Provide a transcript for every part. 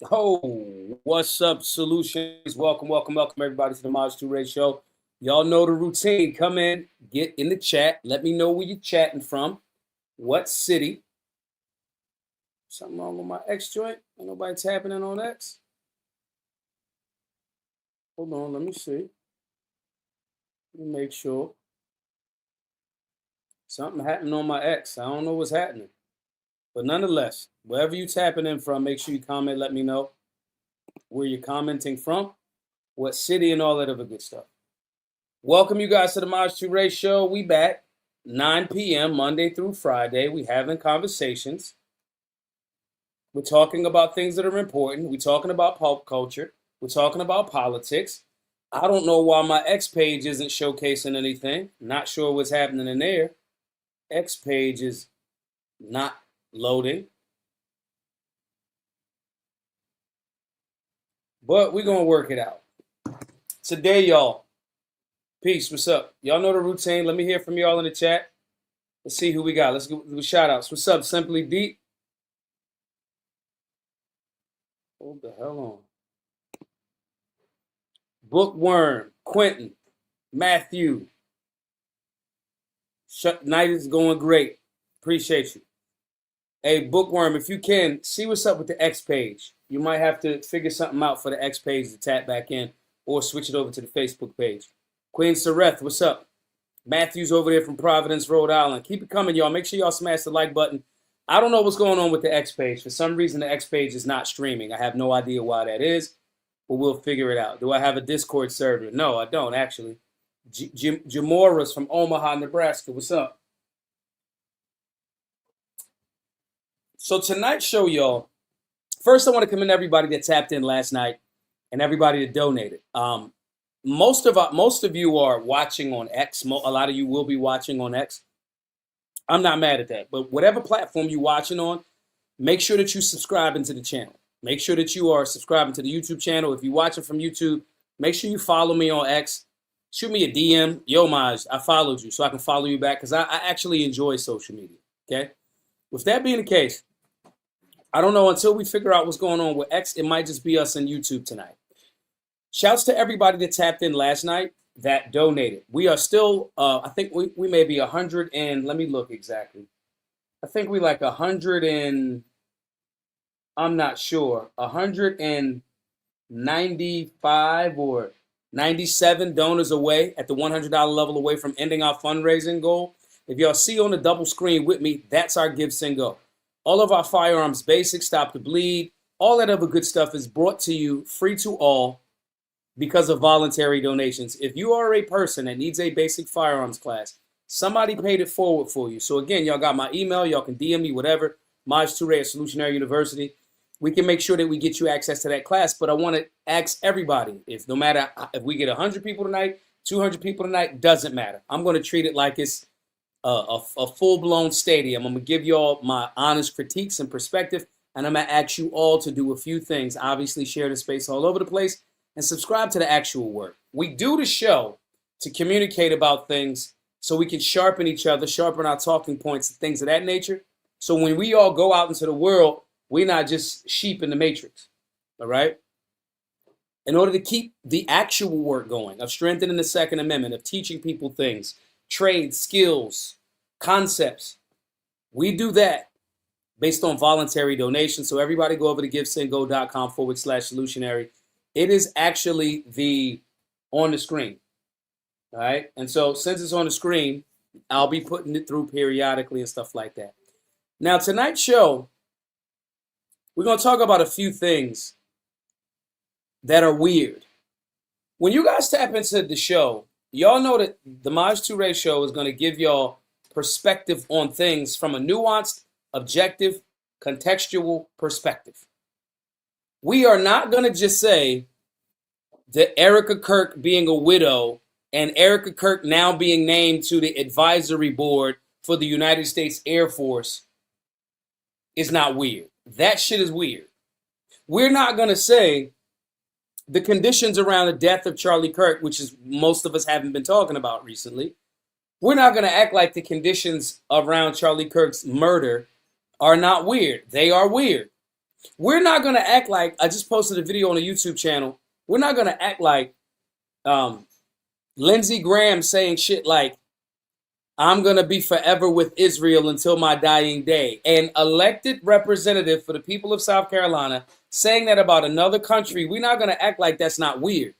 Oh, what's up, solutions? Welcome, everybody to the Maj 2 Ray Show. Y'all know the routine. Come in, get in the chat. Let me know where you're chatting from. What city? Something wrong with my X joint? Ain't nobody tapping in on X? Hold on, let me see. Let me make sure. Something happened on my X. I don't know what's happening. But nonetheless, wherever you tapping in from, make sure you comment. Let me know where you're commenting from, what city, and all that other good stuff. Welcome you guys to the Maj 2 Ray Show. We back 9 p.m. Monday through Friday. We having conversations. We're talking about things that are important. We're talking about pop culture. We're talking about politics. I don't know why my X page isn't showcasing anything. Not sure what's happening in there. X page is not loading. But we're going to work it out. Today, y'all. Peace. What's up? Y'all know the routine. Let me hear from y'all in the chat. Let's see who we got. Let's do shout outs. What's up, Simply Deep? Hold the hell on. Bookworm, Quentin, Matthew. Night is going great. Appreciate you. Hey, Bookworm, if you can, see what's up with the X page. You might have to figure something out for the X page to tap back in or switch it over to the Facebook page. Queen Sareth, what's up? Matthew's over there from Providence, Rhode Island. Keep it coming, y'all. Make sure y'all smash the like button. I don't know what's going on with the X page. For some reason, the X page is not streaming. I have no idea why that is, but we'll figure it out. Do I have a Discord server? No, I don't, actually. Jamora's from Omaha, Nebraska. What's up? So tonight's show, y'all, first I want to commend everybody that tapped in last night and everybody that donated. Most of you are watching on X. A lot of you will be watching on X. I'm not mad at that. But whatever platform you're watching on, make sure that you subscribe into the channel. Make sure that you are subscribing to the YouTube channel. If you're watching from YouTube, make sure you follow me on X. Shoot me a DM. Yo, Maj, I followed you so I can follow you back because I actually enjoy social media. Okay? With that being the case, I don't know until we figure out what's going on with X. It might just be us and YouTube tonight. Shouts to everybody that tapped in last night that donated. We are still, I think we may be 100 and, let me look exactly. I think we like 100 and, I'm not sure, 195 or 97 donors away at the $100 level away from ending our fundraising goal. If y'all see on the double screen with me, that's our Give, Send, Go. All of our firearms basics, Stop the Bleed, all that other good stuff is brought to you free to all because of voluntary donations. If you are a person that needs a basic firearms class, somebody paid it forward for you. So again, y'all got my email. Y'all can DM me, whatever. Maj2Ray at Solutionary University. We can make sure that we get you access to that class. But I want to ask everybody, if no matter if we get 100 people tonight, 200 people tonight, doesn't matter. I'm going to treat it like it's a full-blown stadium. I'm going to give you all my honest critiques and perspective. And I'm going to ask you all to do a few things. Obviously, share the space all over the place. And subscribe to the actual work. We do the show to communicate about things so we can sharpen each other, sharpen our talking points and things of that nature. So when we all go out into the world, we're not just sheep in the matrix, all right? In order to keep the actual work going of strengthening the Second Amendment, of teaching people things, trades, skills, concepts, we do that based on voluntary donations. So everybody go over to givesendgo.com/solutionary. It is actually on the screen, all right? And so since it's on the screen, I'll be putting it through periodically and stuff like that. Now, tonight's show, we're going to talk about a few things that are weird. When you guys tap into the show, y'all know that the Maj 2 Ray Show is going to give y'all perspective on things from a nuanced, objective, contextual perspective. We are not going to just say that Erica Kirk being a widow and Erica Kirk now being named to the advisory board for the United States Air Force is not weird. That shit is weird. We're not going to say the conditions around the death of Charlie Kirk, which is most of us haven't been talking about recently. We're not going to act like the conditions around Charlie Kirk's murder are not weird. They are weird. We're not going to act like, I just posted a video on a YouTube channel. We're not going to act like Lindsey Graham saying shit like, I'm going to be forever with Israel until my dying day. An elected representative for the people of South Carolina saying that about another country, we're not going to act like that's not weird.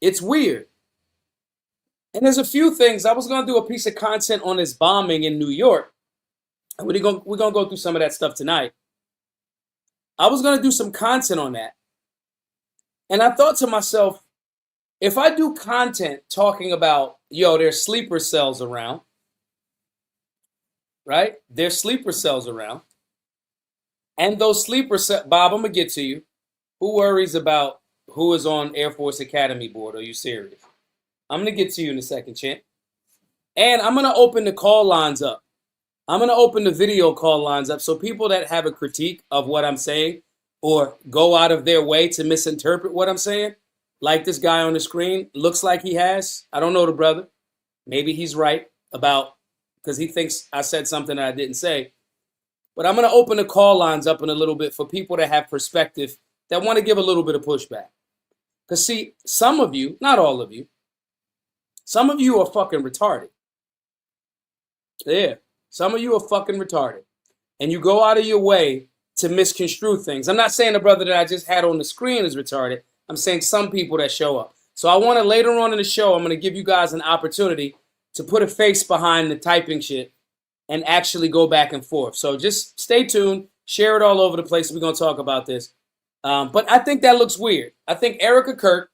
It's weird. And there's a few things. I was going to do a piece of content on this bombing in New York. And we're going to go through some of that stuff tonight. I was going to do some content on that. And I thought to myself, if I do content talking about, there's sleeper cells around, right? There's sleeper cells around. And those sleeper cells, Bob, I'm going to get to you. Who worries about who is on Air Force Academy board? Are you serious? I'm going to get to you in a second, champ. And I'm going to open the call lines up. I'm going to open the video call lines up so people that have a critique of what I'm saying or go out of their way to misinterpret what I'm saying, like this guy on the screen, looks like he has. I don't know the brother. Maybe he's right about, because he thinks I said something that I didn't say. But I'm going to open the call lines up in a little bit for people that have perspective that want to give a little bit of pushback. Because see, some of you, not all of you, some of you are fucking retarded. Yeah, some of you are fucking retarded. And you go out of your way to misconstrue things. I'm not saying the brother that I just had on the screen is retarded. I'm saying some people that show up. So I want to later on in the show, I'm going to give you guys an opportunity to put a face behind the typing shit and actually go back and forth. So just stay tuned, share it all over the place. We're going to talk about this. But I think that looks weird. I think Erica Kirk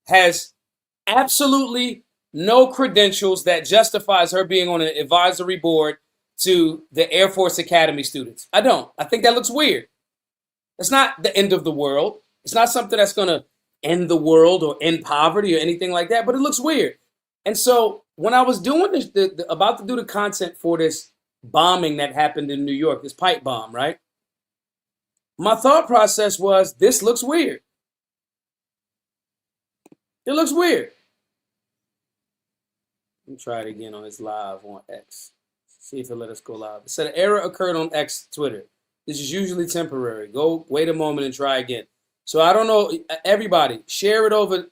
has absolutely no credentials that justifies her being on an advisory board to the Air Force Academy students. I don't. I think that looks weird. It's not the end of the world. It's not something that's going to end the world or end poverty or anything like that, but it looks weird. And so when I was doing this, about to do the content for this bombing that happened in New York, this pipe bomb, right? My thought process was, this looks weird. It looks weird. Let me try it again on his live on X. See if it'll let us go live. It said an error occurred on X Twitter. This is usually temporary. Go wait a moment and try again. So I don't know. Everybody, share it over.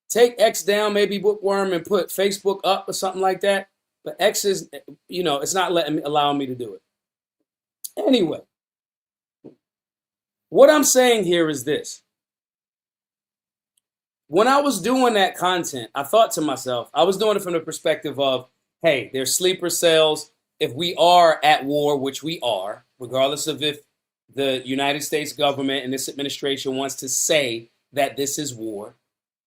Take X down, maybe bookworm, and put Facebook up or something like that. But X is, it's not allowing me to do it. Anyway, what I'm saying here is this. When I was doing that content, I thought to myself, I was doing it from the perspective of, hey, there's sleeper cells. If we are at war, which we are, regardless of if the United States government and this administration wants to say that this is war,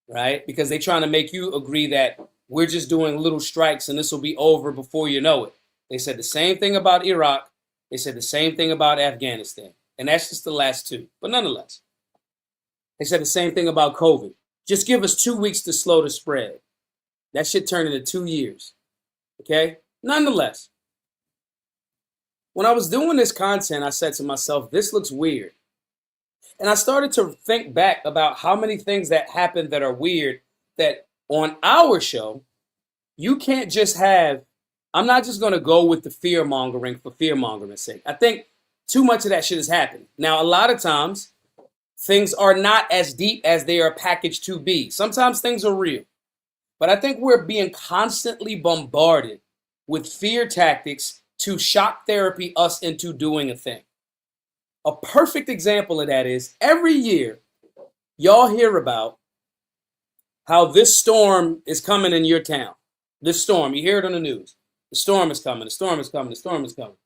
right? Because they're trying to make you agree that we're just doing little strikes and this will be over before you know it. They said the same thing about Iraq. They said the same thing about Afghanistan. And that's just the last two. But nonetheless, they said the same thing about COVID. Just give us 2 weeks to slow the spread. That shit turned into 2 years. Okay? Nonetheless, when I was doing this content, I said to myself, this looks weird. And I started to think back about how many things that happen that are weird that on our show, you can't just have, I'm not just going to go with the fear mongering for fear mongering's sake. I think too much of that shit has happened. Now, a lot of times, things are not as deep as they are packaged to be. Sometimes things are real. But I think we're being constantly bombarded with fear tactics to shock therapy us into doing a thing. A perfect example of that is every year, y'all hear about how this storm is coming in your town. This storm, you hear it on the news. The storm is coming, the storm is coming, the storm is coming.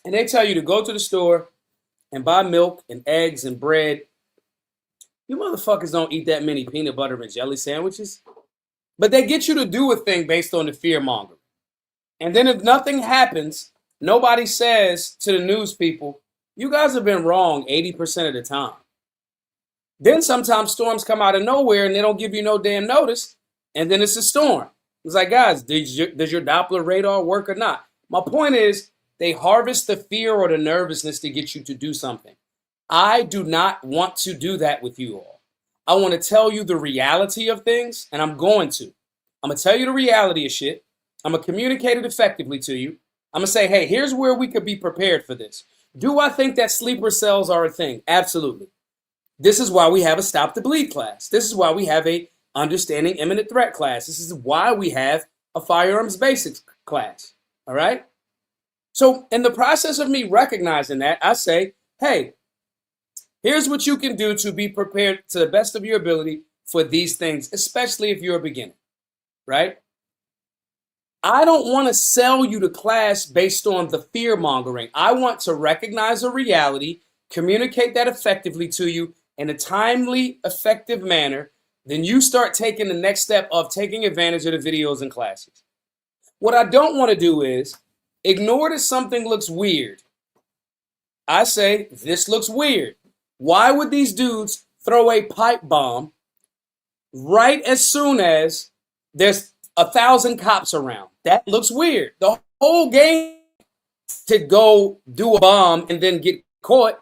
And they tell you to go to the store and buy milk and eggs and bread. You motherfuckers don't eat that many peanut butter and jelly sandwiches. But they get you to do a thing based on the fear monger. And then if nothing happens, nobody says to the news people, you guys have been wrong 80% of the time. Then sometimes storms come out of nowhere and they don't give you no damn notice. And then it's a storm. It's like, guys, does your Doppler radar work or not? My point is, they harvest the fear or the nervousness to get you to do something. I do not want to do that with you all. I want to tell you the reality of things, and I'm going to. I'm going to tell you the reality of shit. I'm going to communicate it effectively to you. I'm going to say, hey, here's where we could be prepared for this. Do I think that sleeper cells are a thing? Absolutely. This is why we have a Stop the Bleed class. This is why we have a Understanding Imminent Threat class. This is why we have a Firearms Basics class. All right? So in the process of me recognizing that, I say, hey, here's what you can do to be prepared to the best of your ability for these things, especially if you're a beginner, right? I don't want to sell you the class based on the fear mongering. I want to recognize a reality, communicate that effectively to you in a timely, effective manner. Then you start taking the next step of taking advantage of the videos and classes. What I don't want to do is ignore that something looks weird. I say, this looks weird. Why would these dudes throw a pipe bomb right as soon as there's 1,000 cops around? That looks weird. The whole game to go do a bomb and then get caught.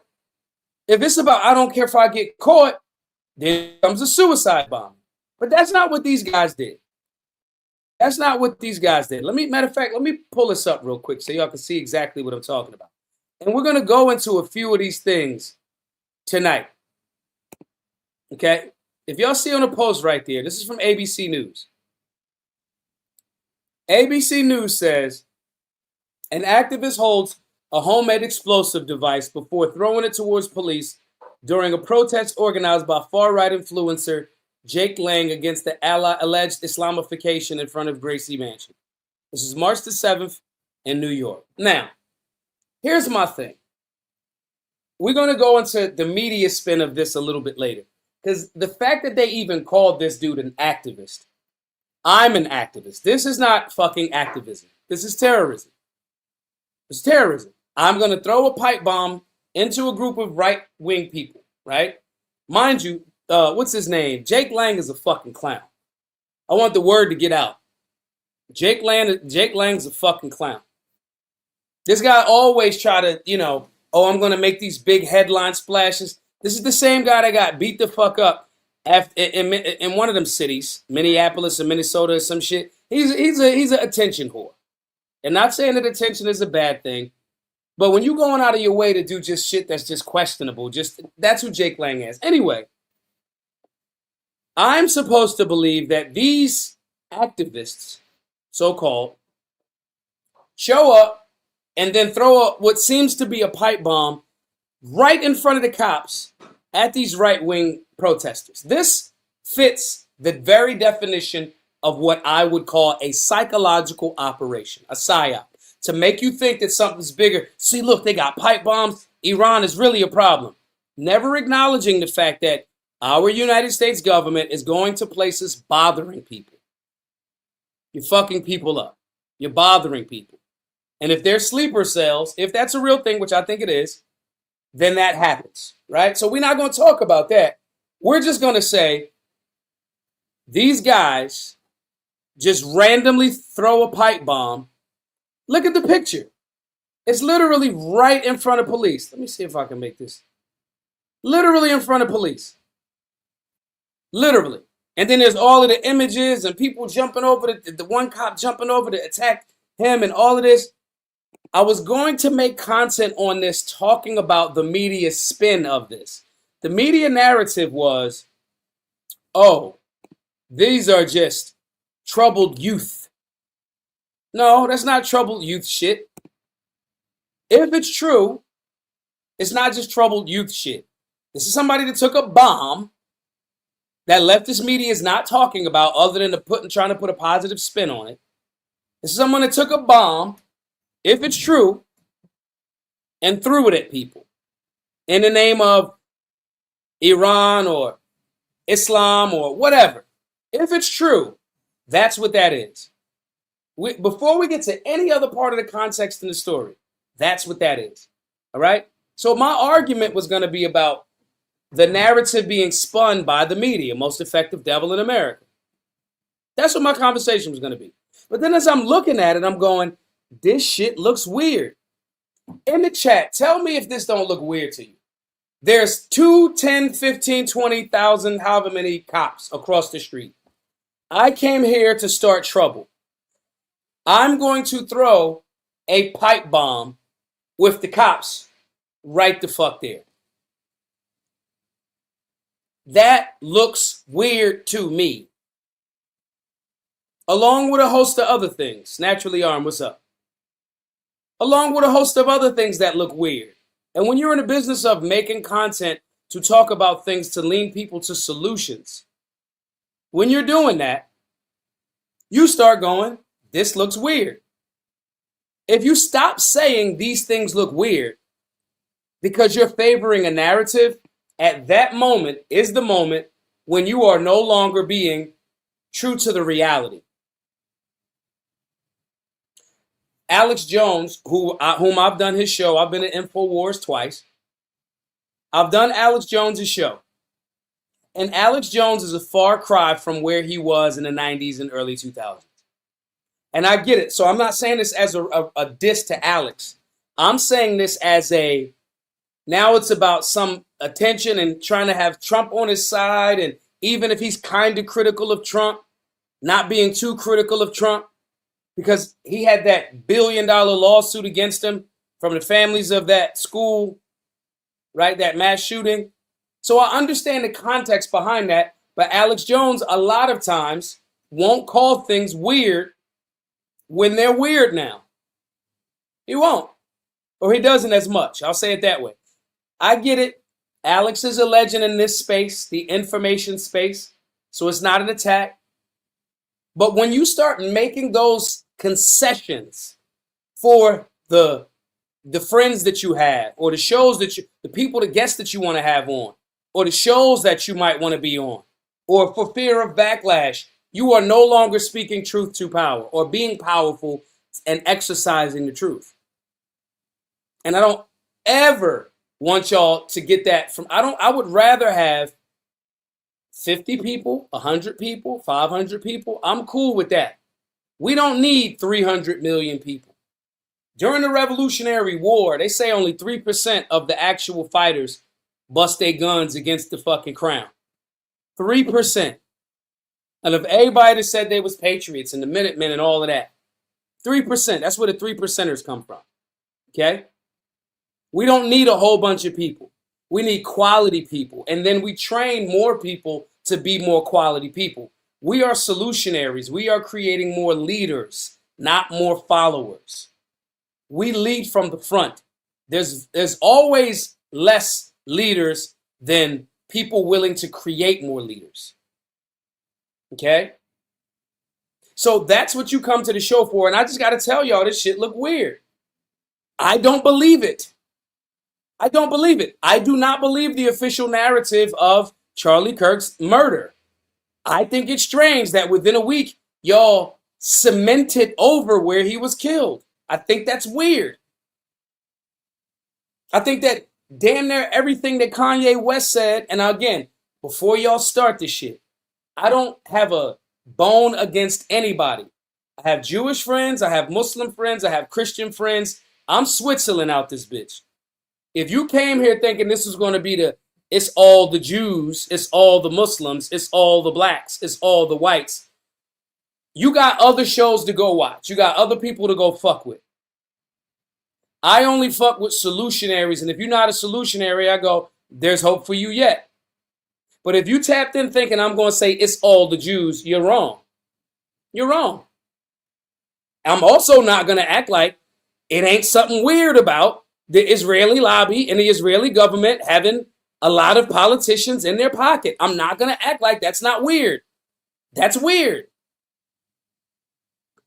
If it's about, I don't care if I get caught, then comes a suicide bomb. But that's not what these guys did. That's not what these guys did. Matter of fact, let me pull this up real quick so y'all can see exactly what I'm talking about. And we're going to go into a few of these things tonight. Okay? If y'all see on the post right there, this is from ABC News. ABC News says, an activist holds a homemade explosive device before throwing it towards police during a protest organized by far-right influencer Jake Lang against the alleged Islamification in front of Gracie Mansion. This is March the 7th in New York. Now, here's my thing. We're going to go into the media spin of this a little bit later. Because the fact that they even called this dude an activist. I'm an activist. This is not fucking activism. This is terrorism. It's terrorism. I'm going to throw a pipe bomb into a group of right-wing people, right? Mind you, what's his name? Jake Lang is a fucking clown. I want the word to get out. Jake Lang's a fucking clown. This guy always try to, oh, I'm going to make these big headline splashes. This is the same guy that got beat the fuck up in one of them cities, Minneapolis or Minnesota or some shit. He's an attention whore. And not saying that attention is a bad thing, but when you're going out of your way to do just shit that's just questionable, that's who Jake Lang is. Anyway, I'm supposed to believe that these activists, so-called, show up and then throw up what seems to be a pipe bomb right in front of the cops at these right-wing protesters. This fits the very definition of what I would call a psychological operation, a psyop, to make you think that something's bigger. See, look, they got pipe bombs. Iran is really a problem. Never acknowledging the fact that our United States government is going to places bothering people. You're fucking people up. You're bothering people. And if they're sleeper cells, if that's a real thing, which I think it is, then that happens, right? So we're not going to talk about that. We're just going to say these guys just randomly throw a pipe bomb. Look at the picture. It's literally right in front of police. Let me see if I can make this. Literally in front of police. Literally. And then there's all of the images and people jumping over, the one cop jumping over to attack him and all of this. I was going to make content on this talking about the media spin of this. The media narrative was, oh, these are just troubled youth. No, that's not troubled youth shit. If it's true, it's not just troubled youth shit. This is somebody that took a bomb that leftist media is not talking about other than trying to put a positive spin on it. This is someone that took a bomb, if it's true, and threw it at people in the name of Iran or Islam or whatever. If it's true, that's what that is. Before we get to any other part of the context in the story, that's what that is. All right? So my argument was going to be about the narrative being spun by the media, most effective devil in America. That's what my conversation was going to be. But then as I'm looking at it, I'm going, this shit looks weird. In the chat, tell me if this don't look weird to you. There's 2, 10, 15, 20,000, however many cops across the street. I came here to start trouble. I'm going to throw a pipe bomb with the cops right the fuck there. That looks weird to me. Along with a host of other things. Naturally Armed, what's up? Along with a host of other things that look weird. And when you're in the business of making content to talk about things to lead people to solutions, when you're doing that, you start going, this looks weird. If you stop saying these things look weird because you're favoring a narrative, at that moment is the moment when you are no longer being true to the reality. Alex Jones, whom I've done his show, I've been at InfoWars twice. I've done Alex Jones' show. And Alex Jones is a far cry from where he was in the 90s and early 2000s. And I get it. So I'm not saying this as a diss to Alex. I'm saying this as now it's about some attention and trying to have Trump on his side. And even if he's kind of critical of Trump, not being too critical of Trump, because he had that $1 billion lawsuit against him from the families of that school, right? That mass shooting. So I understand the context behind that. But Alex Jones, a lot of times, won't call things weird when they're weird now. He won't. Or he doesn't as much. I'll say it that way. I get it. Alex is a legend in this space, the information space. So it's not an attack. But when you start making those concessions for the friends that you have, or the shows that the people, the guests that you want to have on, or the shows that you might want to be on, or for fear of backlash, you are no longer speaking truth to power or being powerful and exercising the truth. And I don't ever want y'all to get that from, I would rather have 50 people, 100 people, 500 people. I'm cool with that. We don't need 300 million people. During the Revolutionary War, they say only 3% of the actual fighters bust their guns against the fucking crown. 3%. And of everybody that said they was patriots and the Minutemen and all of that, 3%. That's where the 3%ers come from. Okay? We don't need a whole bunch of people. We need quality people. And then we train more people to be more quality people. We are solutionaries. We are creating more leaders, not more followers. We lead from the front. There's always less leaders than people willing to create more leaders. Okay? So that's what you come to the show for. And I just got to tell y'all, this shit look weird. I don't believe it. I don't believe it. I do not believe the official narrative of Charlie Kirk's murder. I think it's strange that within a week, y'all cemented over where he was killed. I think that's weird. I think that damn near everything that Kanye West said, and again, before y'all start this shit, I don't have a bone against anybody. I have Jewish friends, I have Muslim friends, I have Christian friends. I'm Switzerland out this bitch. If you came here thinking this was going to be it's all the Jews, it's all the Muslims, it's all the blacks, it's all the whites, you got other shows to go watch. You got other people to go fuck with. I only fuck with solutionaries, and if you're not a solutionary, I go, there's hope for you yet. But if you tapped in thinking I'm going to say it's all the Jews, you're wrong. You're wrong. I'm also not going to act like it ain't something weird about the Israeli lobby and the Israeli government having a lot of politicians in their pocket. I'm not going to act like that's not weird. That's weird.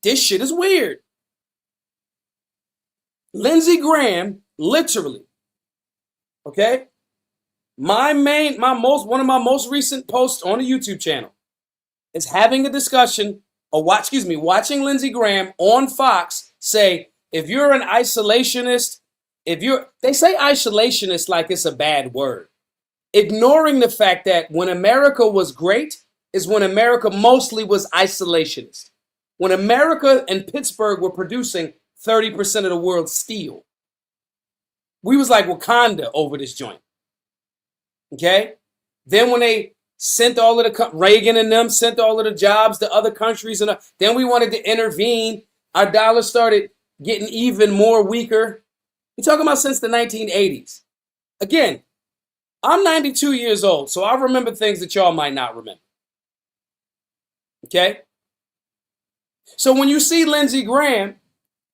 This shit is weird. Lindsey Graham, literally, okay? One of my most recent posts on the YouTube channel is having a discussion, watching Lindsey Graham on Fox say, if you're an isolationist, they say isolationist like it's a bad word, ignoring the fact that when America was great is when America mostly was isolationist. When America and Pittsburgh were producing 30% of the world's steel, we was like Wakanda over this joint. Okay? Then when they sent all of Reagan and them sent all of the jobs to other countries, and then we wanted to intervene. Our dollar started getting even more weaker. You're talking about since the 1980s. Again, I'm 92 years old, so I remember things that y'all might not remember. Okay? So when you see Lindsey Graham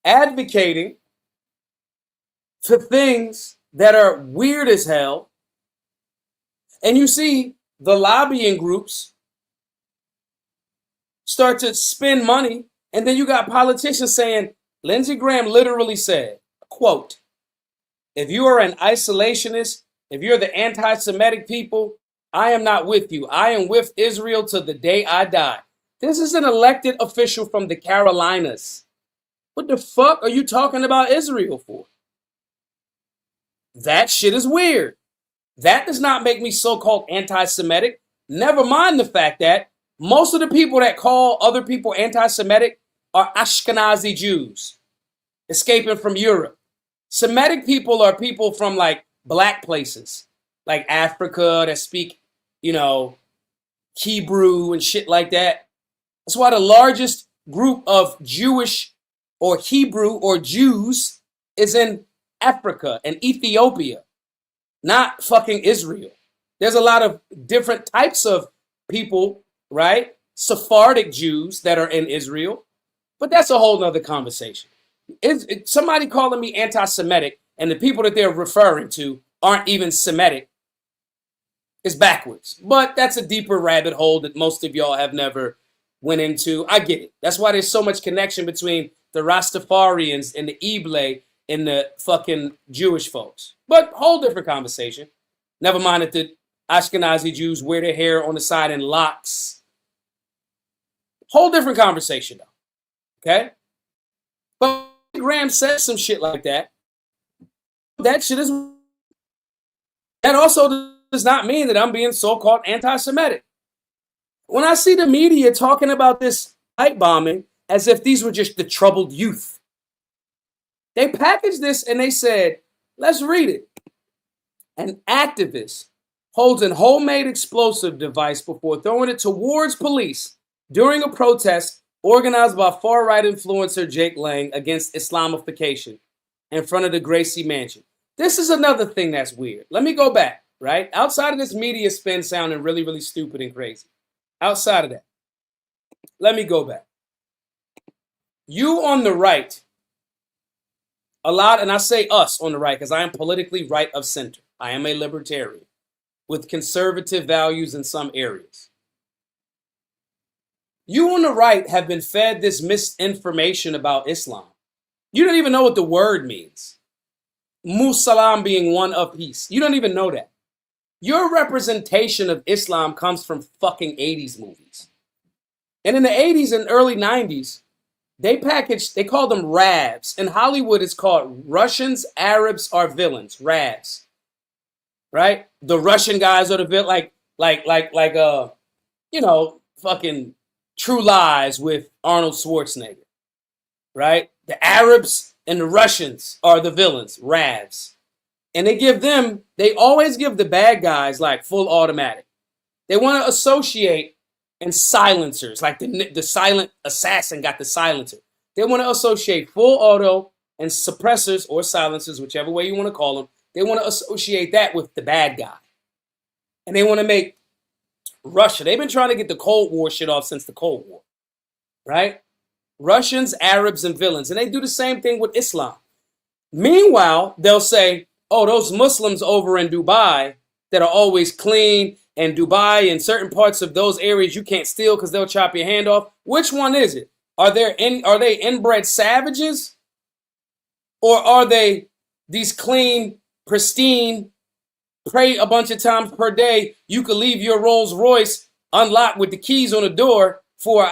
advocating for things that are weird as hell, and you see the lobbying groups start to spend money, and then you got politicians saying, Lindsey Graham literally said, quote, if you are an isolationist, if you're the anti-Semitic people, I am not with you. I am with Israel till the day I die. This is an elected official from the Carolinas. What the fuck are you talking about Israel for? That shit is weird. That does not make me so-called anti-Semitic. Never mind the fact that most of the people that call other people anti-Semitic are Ashkenazi Jews escaping from Europe. Semitic people are people from like black places, like Africa, that speak, Hebrew and shit like that. That's why the largest group of Jewish or Hebrew or Jews is in Africa and Ethiopia, not fucking Israel. There's a lot of different types of people, right? Sephardic Jews that are in Israel, but that's a whole nother conversation. It's somebody calling me anti-Semitic and the people that they're referring to aren't even Semitic is backwards. But that's a deeper rabbit hole that most of y'all have never went into. I get it. That's why there's so much connection between the Rastafarians and the Ible and the fucking Jewish folks. But whole different conversation. Never mind that the Ashkenazi Jews wear their hair on the side in locks. Whole different conversation though. Okay? But Graham says some shit like that. That shit is... That also does not mean that I'm being so-called anti-Semitic. When I see the media talking about this night bombing as if these were just the troubled youth, they packaged this and they said, let's read it. An activist holds a homemade explosive device before throwing it towards police during a protest organized by far-right influencer Jake Lang against Islamification in front of the Gracie Mansion. This is another thing that's weird. Let me go back, right? Outside of this media spin sounding really, really stupid and crazy. Outside of that, let me go back. You on the right, a lot, and I say us on the right because I am politically right of center. I am a libertarian with conservative values in some areas. You on the right have been fed this misinformation about Islam. You don't even know what the word means. Musalam being one of peace. You don't even know that. Your representation of Islam comes from fucking 80s movies. And in the 80s and early 90s, they called them RAVs. In Hollywood, it's called Russians, Arabs are villains, RAVs. Right? The Russian guys are the villain, fucking True Lies with Arnold Schwarzenegger. Right? The Arabs and the Russians are the villains, RAVs. And they always give the bad guys like full automatic. They want to associate and silencers, like the silent assassin got the silencer. They want to associate full auto and suppressors or silencers, whichever way you want to call them. They want to associate that with the bad guy. And they want to make Russia. They've been trying to get the Cold War shit off since the Cold War, right? Russians, Arabs, and villains. And they do the same thing with Islam. Meanwhile, they'll say, oh, those Muslims over in Dubai that are always clean, and Dubai and certain parts of those areas you can't steal because they'll chop your hand off. Which one is it? Are they inbred savages? Or are they these clean, pristine, pray a bunch of times per day, you could leave your Rolls Royce unlocked with the keys on the door for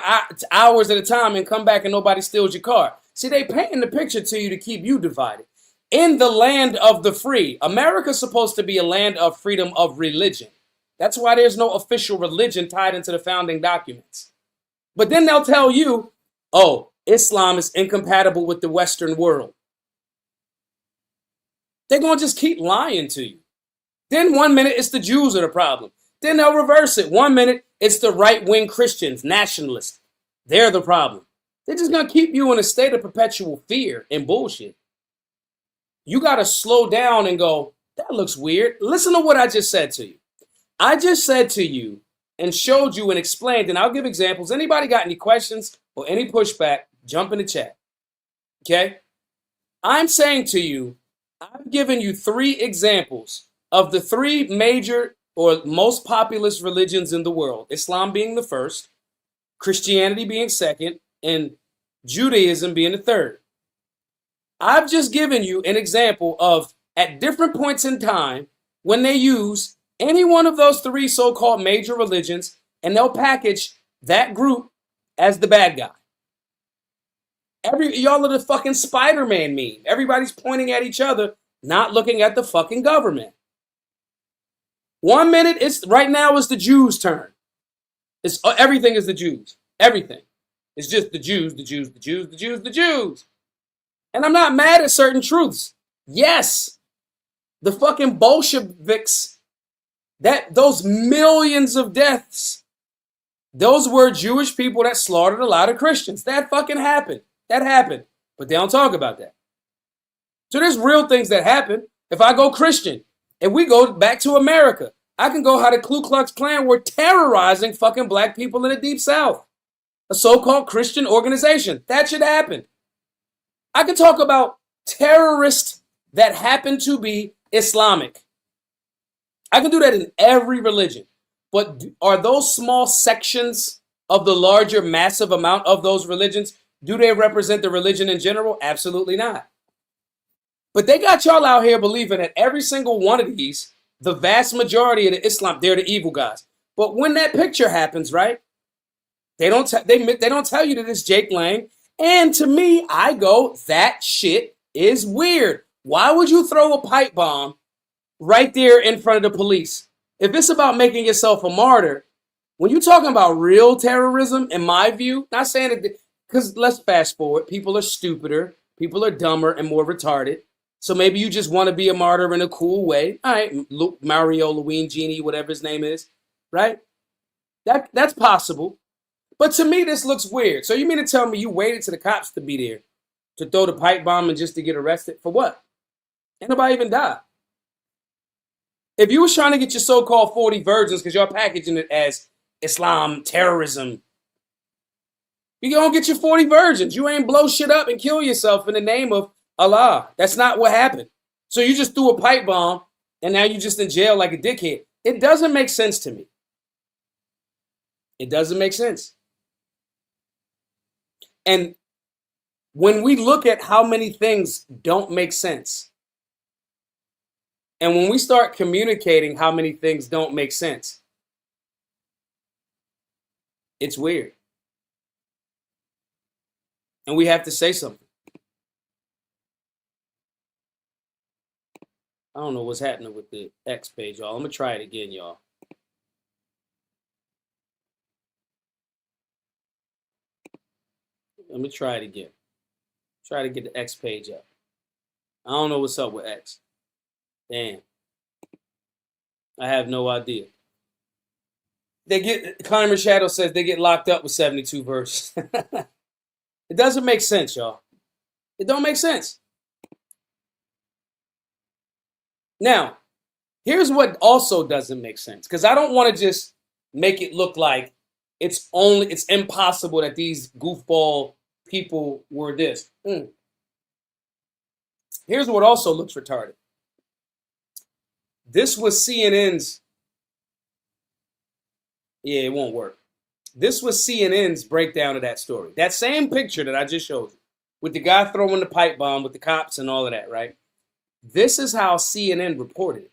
hours at a time and come back and nobody steals your car? See, they painting the picture to you to keep you divided. In the land of the free, America's supposed to be a land of freedom of religion. That's why there's no official religion tied into the founding documents. But then they'll tell you, oh, Islam is incompatible with the Western world. They're going to just keep lying to you. Then 1 minute it's the Jews are the problem. Then they'll reverse it. 1 minute it's the right-wing Christians, nationalists. They're the problem. They're just going to keep you in a state of perpetual fear and bullshit. you got to slow down and go, that looks weird. Listen to what I just said to you. I just said to you and showed you and explained, and I'll give examples. Anybody got any questions or any pushback, jump in the chat. Okay? I'm saying to you, I've given you 3 examples of the 3 major or most populous religions in the world, Islam being the first, Christianity being second, and Judaism being the third. I've just given you an example of, at different points in time, when they use any one of those 3 so-called major religions, and they'll package that group as the bad guy. Y'all are the fucking Spider-Man meme. Everybody's pointing at each other, not looking at the fucking government. 1 minute, right now it's the Jews' turn. Everything is the Jews. Everything. It's just the Jews, the Jews, the Jews, the Jews, the Jews. And I'm not mad at certain truths. Yes, the fucking Bolsheviks, those millions of deaths, those were Jewish people that slaughtered a lot of Christians. That fucking happened. That happened. But they don't talk about that. So there's real things that happen. If I go Christian and we go back to America, I can go how the Ku Klux Klan were terrorizing fucking black people in the Deep South. A so-called Christian organization. That should happen. I can talk about terrorists that happen to be Islamic. I can do that in every religion. But are those small sections of the larger massive amount of those religions, do they represent the religion in general? Absolutely not. But they got y'all out here believing that every single one of these, the vast majority of the Islam, they're the evil guys. But when that picture happens, right? They don't tell you that it's Jake Lang. And to me, I go, that shit is weird. Why would you throw a pipe bomb right there in front of the police? If it's about making yourself a martyr, when you're talking about real terrorism, in my view, not saying it, because let's fast forward, people are stupider, people are dumber and more retarded. So maybe you just want to be a martyr in a cool way. All right, Mario, Luigi, whatever his name is, right? That's possible. But to me, this looks weird. So you mean to tell me you waited to the cops to be there to throw the pipe bomb and just to get arrested? For what? Ain't nobody even died. If you was trying to get your so-called 40 virgins because y'all packaging it as Islam, terrorism, you gonna get your 40 virgins. You ain't blow shit up and kill yourself in the name of Allah. That's not what happened. So you just threw a pipe bomb and now you just in jail like a dickhead. It doesn't make sense to me. It doesn't make sense. And when we look at how many things don't make sense, and when we start communicating how many things don't make sense, it's weird. And we have to say something. I don't know what's happening with the X page, y'all. I'm going to try it again, y'all. Let me try it again. Try to get the X page up. I don't know what's up with X. Damn. I have no idea. Climber Shadow says they get locked up with 72 verses. It doesn't make sense, y'all. It don't make sense. Now, here's what also doesn't make sense. Because I don't want to just make it look like it's impossible that these goofball people were this. Here's what also looks retarded. This was CNN's. Yeah, it won't work. This was CNN's breakdown of that story. That same picture that I just showed you, with the guy throwing the pipe bomb with the cops and all of that, right? This is how CNN reported it.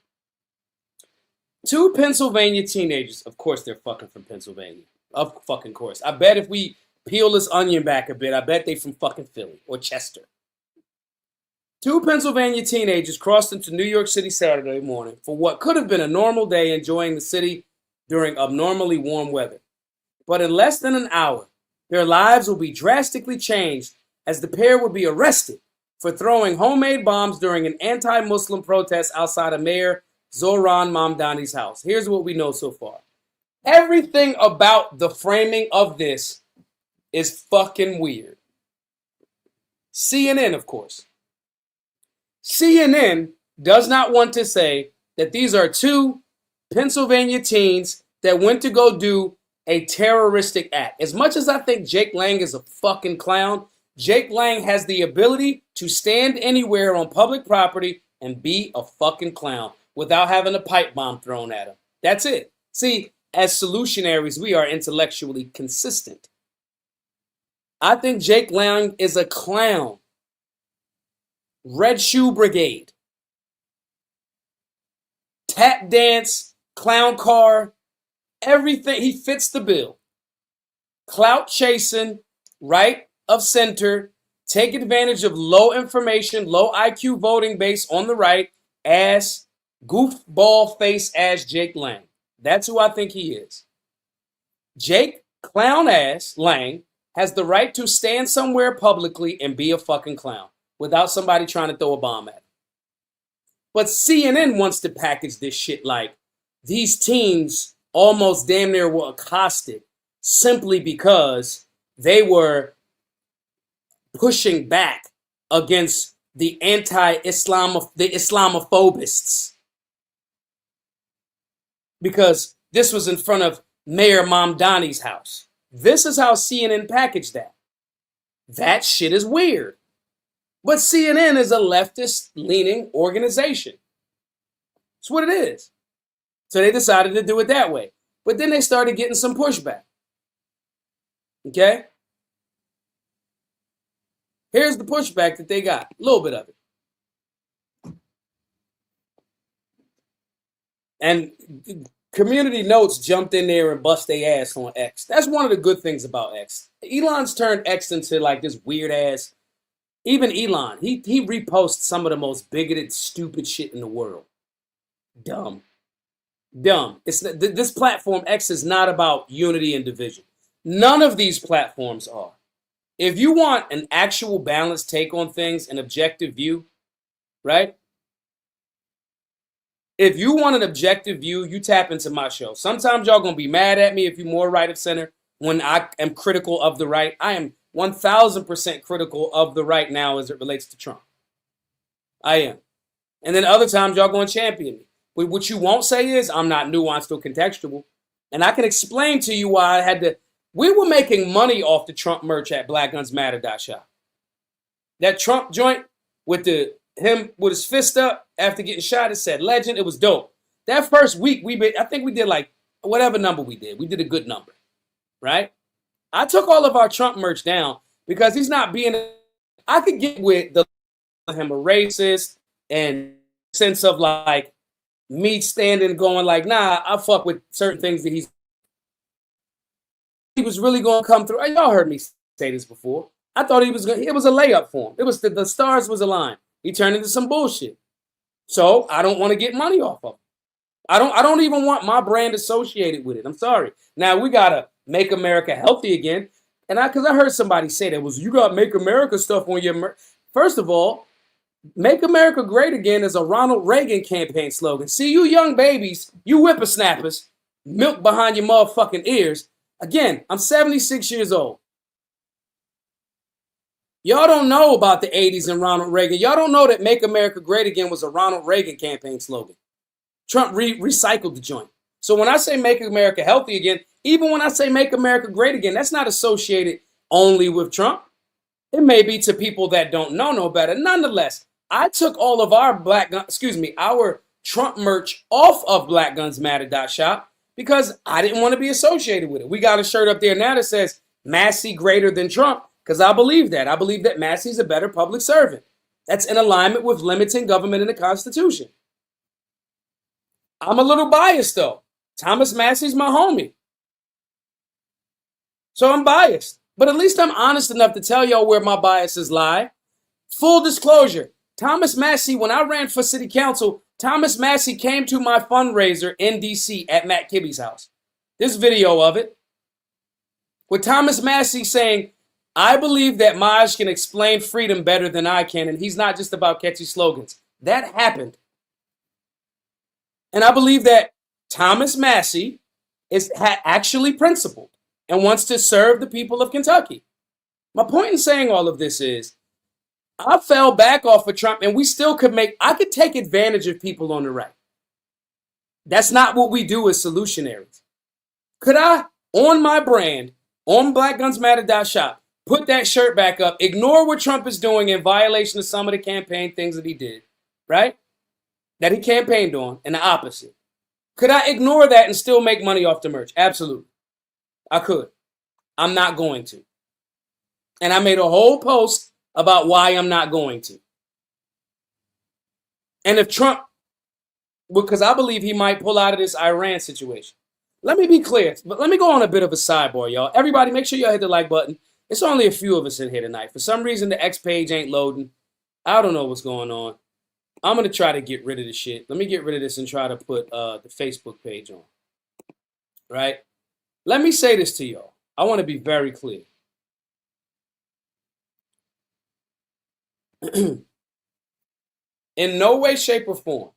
2 Pennsylvania teenagers, of course they're fucking from Pennsylvania. Of fucking course. I bet if we peel this onion back a bit, I bet they from fucking Philly or Chester. 2 Pennsylvania teenagers crossed into New York City Saturday morning for what could have been a normal day enjoying the city during abnormally warm weather. But in less than an hour, their lives will be drastically changed as the pair would be arrested for throwing homemade bombs during an anti-Muslim protest outside of Mayor Zohran Mamdani's house. Here's what we know so far. Everything about the framing of this is fucking weird. CNN, of course. CNN does not want to say that these are two Pennsylvania teens that went to go do a terroristic act. As much as I think Jake Lang is a fucking clown, Jake Lang has the ability to stand anywhere on public property and be a fucking clown without having a pipe bomb thrown at him. That's it. See, as solutionaries, we are intellectually consistent. I think Jake Lang is a clown. Red Shoe Brigade. Tap dance, clown car, everything. He fits the bill. Clout chasing, right of center, take advantage of low information, low IQ voting base on the right, ass, goofball face ass Jake Lang. That's who I think he is. Jake clown ass Lang has the right to stand somewhere publicly and be a fucking clown without somebody trying to throw a bomb at him. But CNN wants to package this shit like these teens almost damn near were accosted simply because they were pushing back against the Islamophobists. Because this was in front of Mayor Mamdani's house. This is how CNN packaged that. That shit is weird. But CNN is a leftist-leaning organization. That's what it is. So they decided to do it that way. But then they started getting some pushback. Okay? Here's the pushback that they got. A little bit of it. And Community Notes jumped in there and bust their ass on X. That's one of the good things about X. Elon's turned X into like this weird ass. Even Elon, he reposts some of the most bigoted, stupid shit in the world. Dumb. This platform X is not about unity and division. None of these platforms are. If you want an actual balanced take on things, an objective view, right? If you want an objective view, you tap into my show. Sometimes y'all gonna be mad at me if you're more right of center when I am critical of the right. I am 1,000% critical of the right now as it relates to Trump. I am. And then other times y'all going to champion me. But what you won't say is I'm not nuanced or contextual. And I can explain to you why I had to. We were making money off the Trump merch at blackgunsmatter.shop. That Trump joint with him with his fist up after getting shot, it said legend. It was dope. That first week, I think we did like whatever number we did. We did a good number, right? I took all of our Trump merch down because he's not being. I could get with him a racist and sense of like me standing going like, nah, I fuck with certain things that he was really going to come through. Y'all heard me say this before. I thought it was a layup for him. It was the stars was aligned. He turned into some bullshit. So I don't want to get money off of him. I don't even want my brand associated with it. I'm sorry. Now we gotta make America healthy again. And because I heard somebody say that was you got Make America stuff on your First of all, Make America Great Again is a Ronald Reagan campaign slogan. See, you young babies, you whippersnappers, milk behind your motherfucking ears. Again, I'm 76 years old. Y'all don't know about the 80s and Ronald Reagan. Y'all don't know that Make America Great Again was a Ronald Reagan campaign slogan. Trump recycled the joint. So when I say Make America Healthy Again, even when I say Make America Great Again, that's not associated only with Trump. It may be to people that don't know no better. Nonetheless, I took all of our our Trump merch off of blackgunsmatter.shop because I didn't want to be associated with it. We got a shirt up there now that says Massey greater than Trump because I believe that. I believe that Massey's a better public servant. That's in alignment with limiting government in the Constitution. I'm a little biased though. Thomas Massey's my homie. So I'm biased. But at least I'm honest enough to tell y'all where my biases lie. Full disclosure, Thomas Massey, when I ran for city council, Thomas Massey came to my fundraiser in D.C. at Matt Kibbe's house. This video of it. With Thomas Massey saying, I believe that Maj can explain freedom better than I can, and he's not just about catchy slogans. That happened. And I believe that Thomas Massey is actually principled and wants to serve the people of Kentucky. My point in saying all of this is, I fell back off of Trump, and we still could I could take advantage of people on the right. That's not what we do as solutionaries. Could I, on my brand, on blackgunsmatter.shop, put that shirt back up, ignore what Trump is doing in violation of some of the campaign things that he did, right? That he campaigned on, and the opposite. Could I ignore that and still make money off the merch? Absolutely. I could. I'm not going to. And I made a whole post about why I'm not going to. And if Trump, because I believe he might pull out of this Iran situation. Let me be clear, but let me go on a bit of a sidebar, y'all. Everybody, make sure y'all hit the like button. It's only a few of us in here tonight. For some reason, the X page ain't loading. I don't know what's going on. I'm going to try to get rid of this shit. Let me get rid of this and try to put the Facebook page on. Right? Let me say this to y'all. I want to be very clear. In no way, shape, or form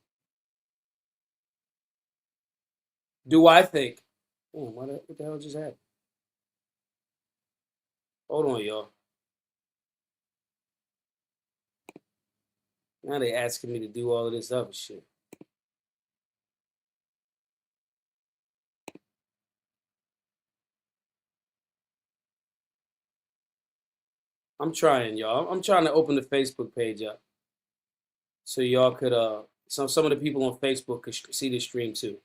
do I think, what the hell just happened? Hold on, y'all. Now they asking me to do all of this other shit. I'm trying, y'all. I'm trying to open the Facebook page up so y'all could, some of the people on Facebook could see the stream too.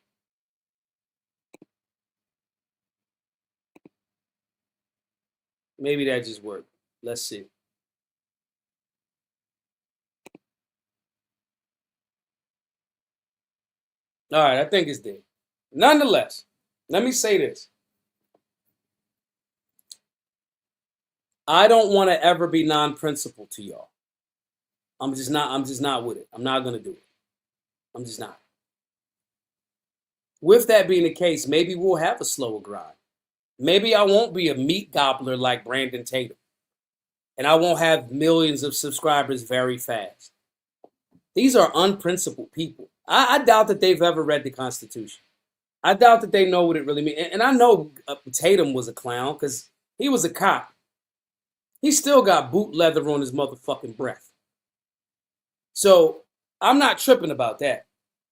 Maybe that just worked. Let's see. All right, I think it's there. Nonetheless, let me say this. I don't want to ever be non-principled to y'all. I'm just not with it. I'm not going to do it. I'm just not. With that being the case, maybe we'll have a slower grind. Maybe I won't be a meat gobbler like Brandon Tatum. And I won't have millions of subscribers very fast. These are unprincipled people. I doubt that they've ever read the Constitution. I doubt that they know what it really means. And I know Tatum was a clown because he was a cop. He still got boot leather on his motherfucking breath. So I'm not tripping about that.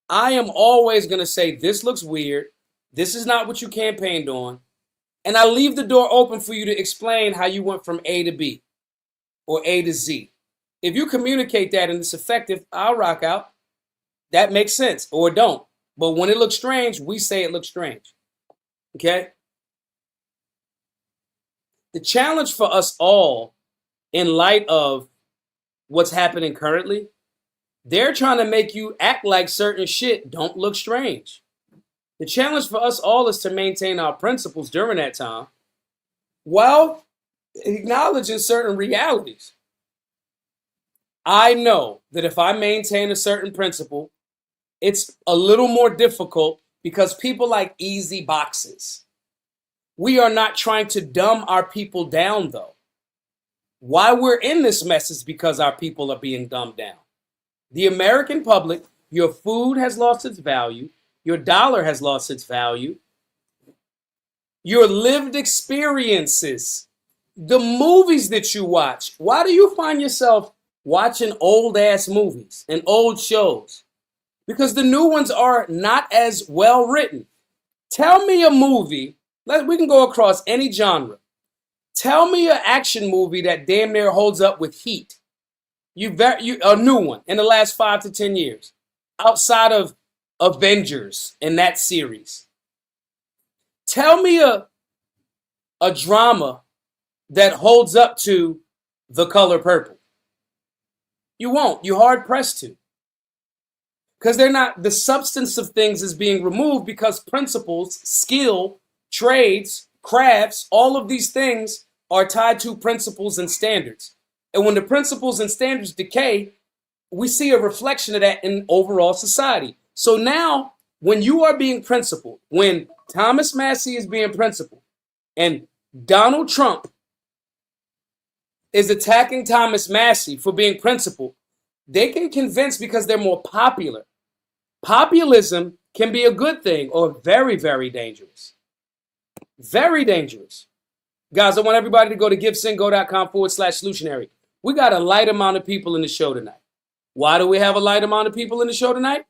I am always going to say, this looks weird. This is not what you campaigned on. And I leave the door open for you to explain how you went from A to B or A to Z. If you communicate that and it's effective, I'll rock out. That makes sense, or don't. But when it looks strange, we say it looks strange. Okay? The challenge for us all, in light of what's happening currently, they're trying to make you act like certain shit don't look strange. The challenge for us all is to maintain our principles during that time while acknowledging certain realities. I know that if I maintain a certain principle, it's a little more difficult because people like easy boxes. We are not trying to dumb our people down, though. Why we're in this mess is because our people are being dumbed down. The American public, your food has lost its value. Your dollar has lost its value. Your lived experiences, the movies that you watch. Why do you find yourself watching old ass movies and old shows? Because the new ones are not as well written. Tell me a movie. We can go across any genre. Tell me an action movie that damn near holds up with heat. A new one in the last 5 to 10 years, outside of Avengers in that series. Tell me a drama that holds up to The Color Purple. You won't. You're hard pressed to. Because the substance of things is being removed because principles, skill, trades, crafts, all of these things are tied to principles and standards. And when the principles and standards decay, we see a reflection of that in overall society. So now, when you are being principled, when Thomas Massey is being principled, and Donald Trump is attacking Thomas Massey for being principled, they can convince because they're more popular. Populism can be a good thing or very, very dangerous. Very dangerous. Guys, I want everybody to go to givesendgo.com/solutionary. We got a light amount of people in the show tonight. Why do we have a light amount of people in the show tonight?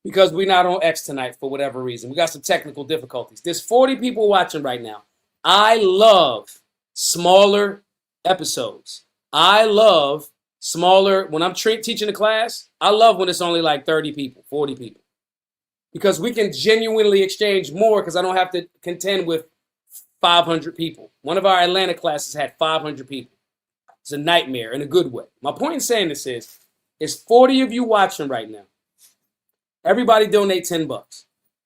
Because we're not on X tonight for whatever reason. We got some technical difficulties. There's 40 people watching right now. I love smaller episodes. I love smaller, when I'm teaching a class, I love when it's only like 30 people, 40 people. Because we can genuinely exchange more because I don't have to contend with 500 people. One of our Atlanta classes had 500 people. It's a nightmare in a good way. My point in saying this is 40 of you watching right now. Everybody donate $10.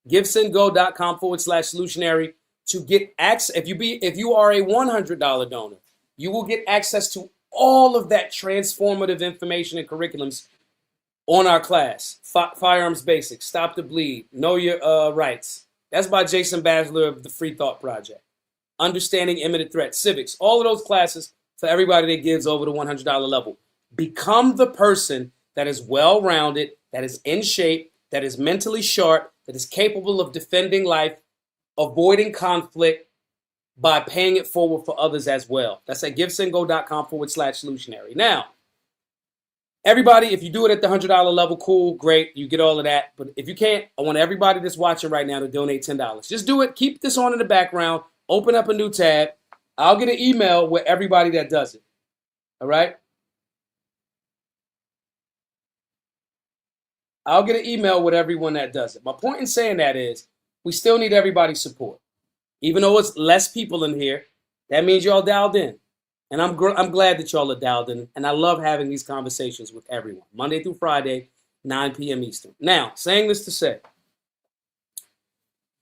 GiveSendGo.com/solutionary to get access. If you are a $100 donor, you will get access to all of that transformative information and curriculums on our class. Firearms Basics, Stop the Bleed, Know Your Rights. That's by Jason Basler of the Free Thought Project. Understanding Imminent Threat, Civics, all of those classes for everybody that gives over the $100 level. Become the person that is well-rounded, that is in shape, that is mentally sharp, that is capable of defending life, avoiding conflict by paying it forward for others as well. That's at GiveSendGo.com/solutionary. Now, everybody, if you do it at the $100 level, cool, great, you get all of that. But if you can't, I want everybody that's watching right now to donate $10. Just do it. Keep this on in the background. Open up a new tab. I'll get an email with everybody that does it. All right? I'll get an email with everyone that does it. My point in saying that is we still need everybody's support. Even though it's less people in here, that means y'all dialed in. And I'm glad that y'all are dialed in. And I love having these conversations with everyone. Monday through Friday, 9 p.m. Eastern. Now, saying this to say,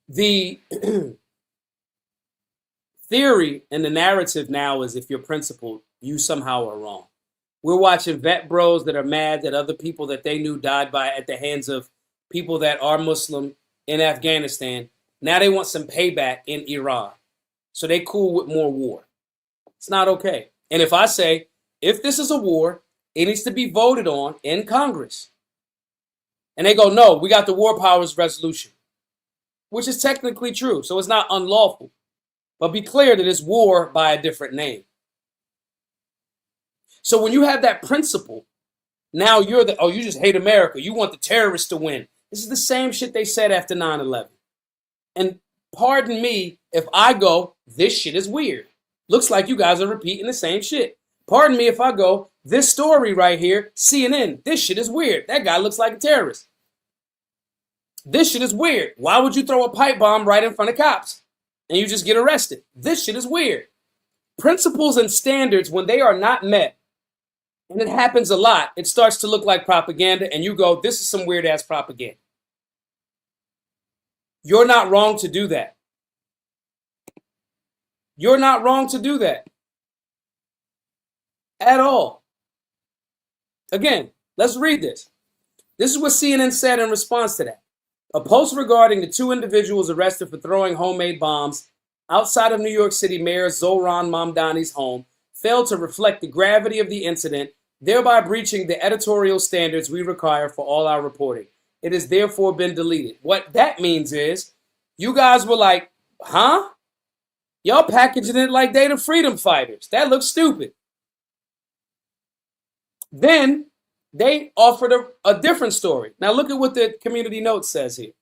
the theory and the narrative now is if you're principled, you somehow are wrong. We're watching vet bros that are mad that other people that they knew died at the hands of people that are Muslim in Afghanistan. Now they want some payback in Iran. So they cool with more war. It's not okay. And if I say, if this is a war, it needs to be voted on in Congress. And they go, no, we got the War Powers Resolution, which is technically true. So it's not unlawful. But be clear that it's war by a different name. So when you have that principle, now you just hate America. You want the terrorists to win. This is the same shit they said after 9/11. And pardon me if I go, this shit is weird. Looks like you guys are repeating the same shit. Pardon me if I go, this story right here, CNN, this shit is weird. That guy looks like a terrorist. This shit is weird. Why would you throw a pipe bomb right in front of cops and you just get arrested? This shit is weird. Principles and standards, when they are not met, and it happens a lot, it starts to look like propaganda, and you go, this is some weird-ass propaganda. You're not wrong to do that. You're not wrong to do that. At all. Again, let's read this. This is what CNN said in response to that. A post regarding the 2 individuals arrested for throwing homemade bombs outside of New York City Mayor Zohran Mamdani's home failed to reflect the gravity of the incident, thereby breaching the editorial standards we require for all our reporting. It has therefore been deleted. What that means is you guys were like, huh? Y'all packaging it like they the freedom fighters. That looks stupid. Then they offered a different story. Now look at what the community note says here.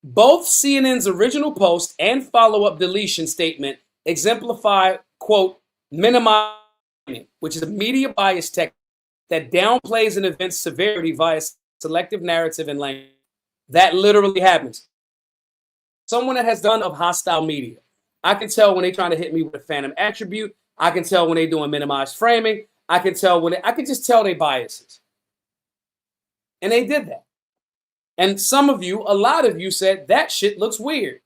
Both CNN's original post and follow-up deletion statement exemplify, quote, minimizing, which is a media bias technique that downplays an event's severity via selective narrative and language. That literally happens. Someone that has done of hostile media. I can tell when they're trying to hit me with a phantom attribute. I can tell when they're doing minimized framing. I can tell I can just tell their biases. And they did that. And some of you, a lot of you said that shit looks weird.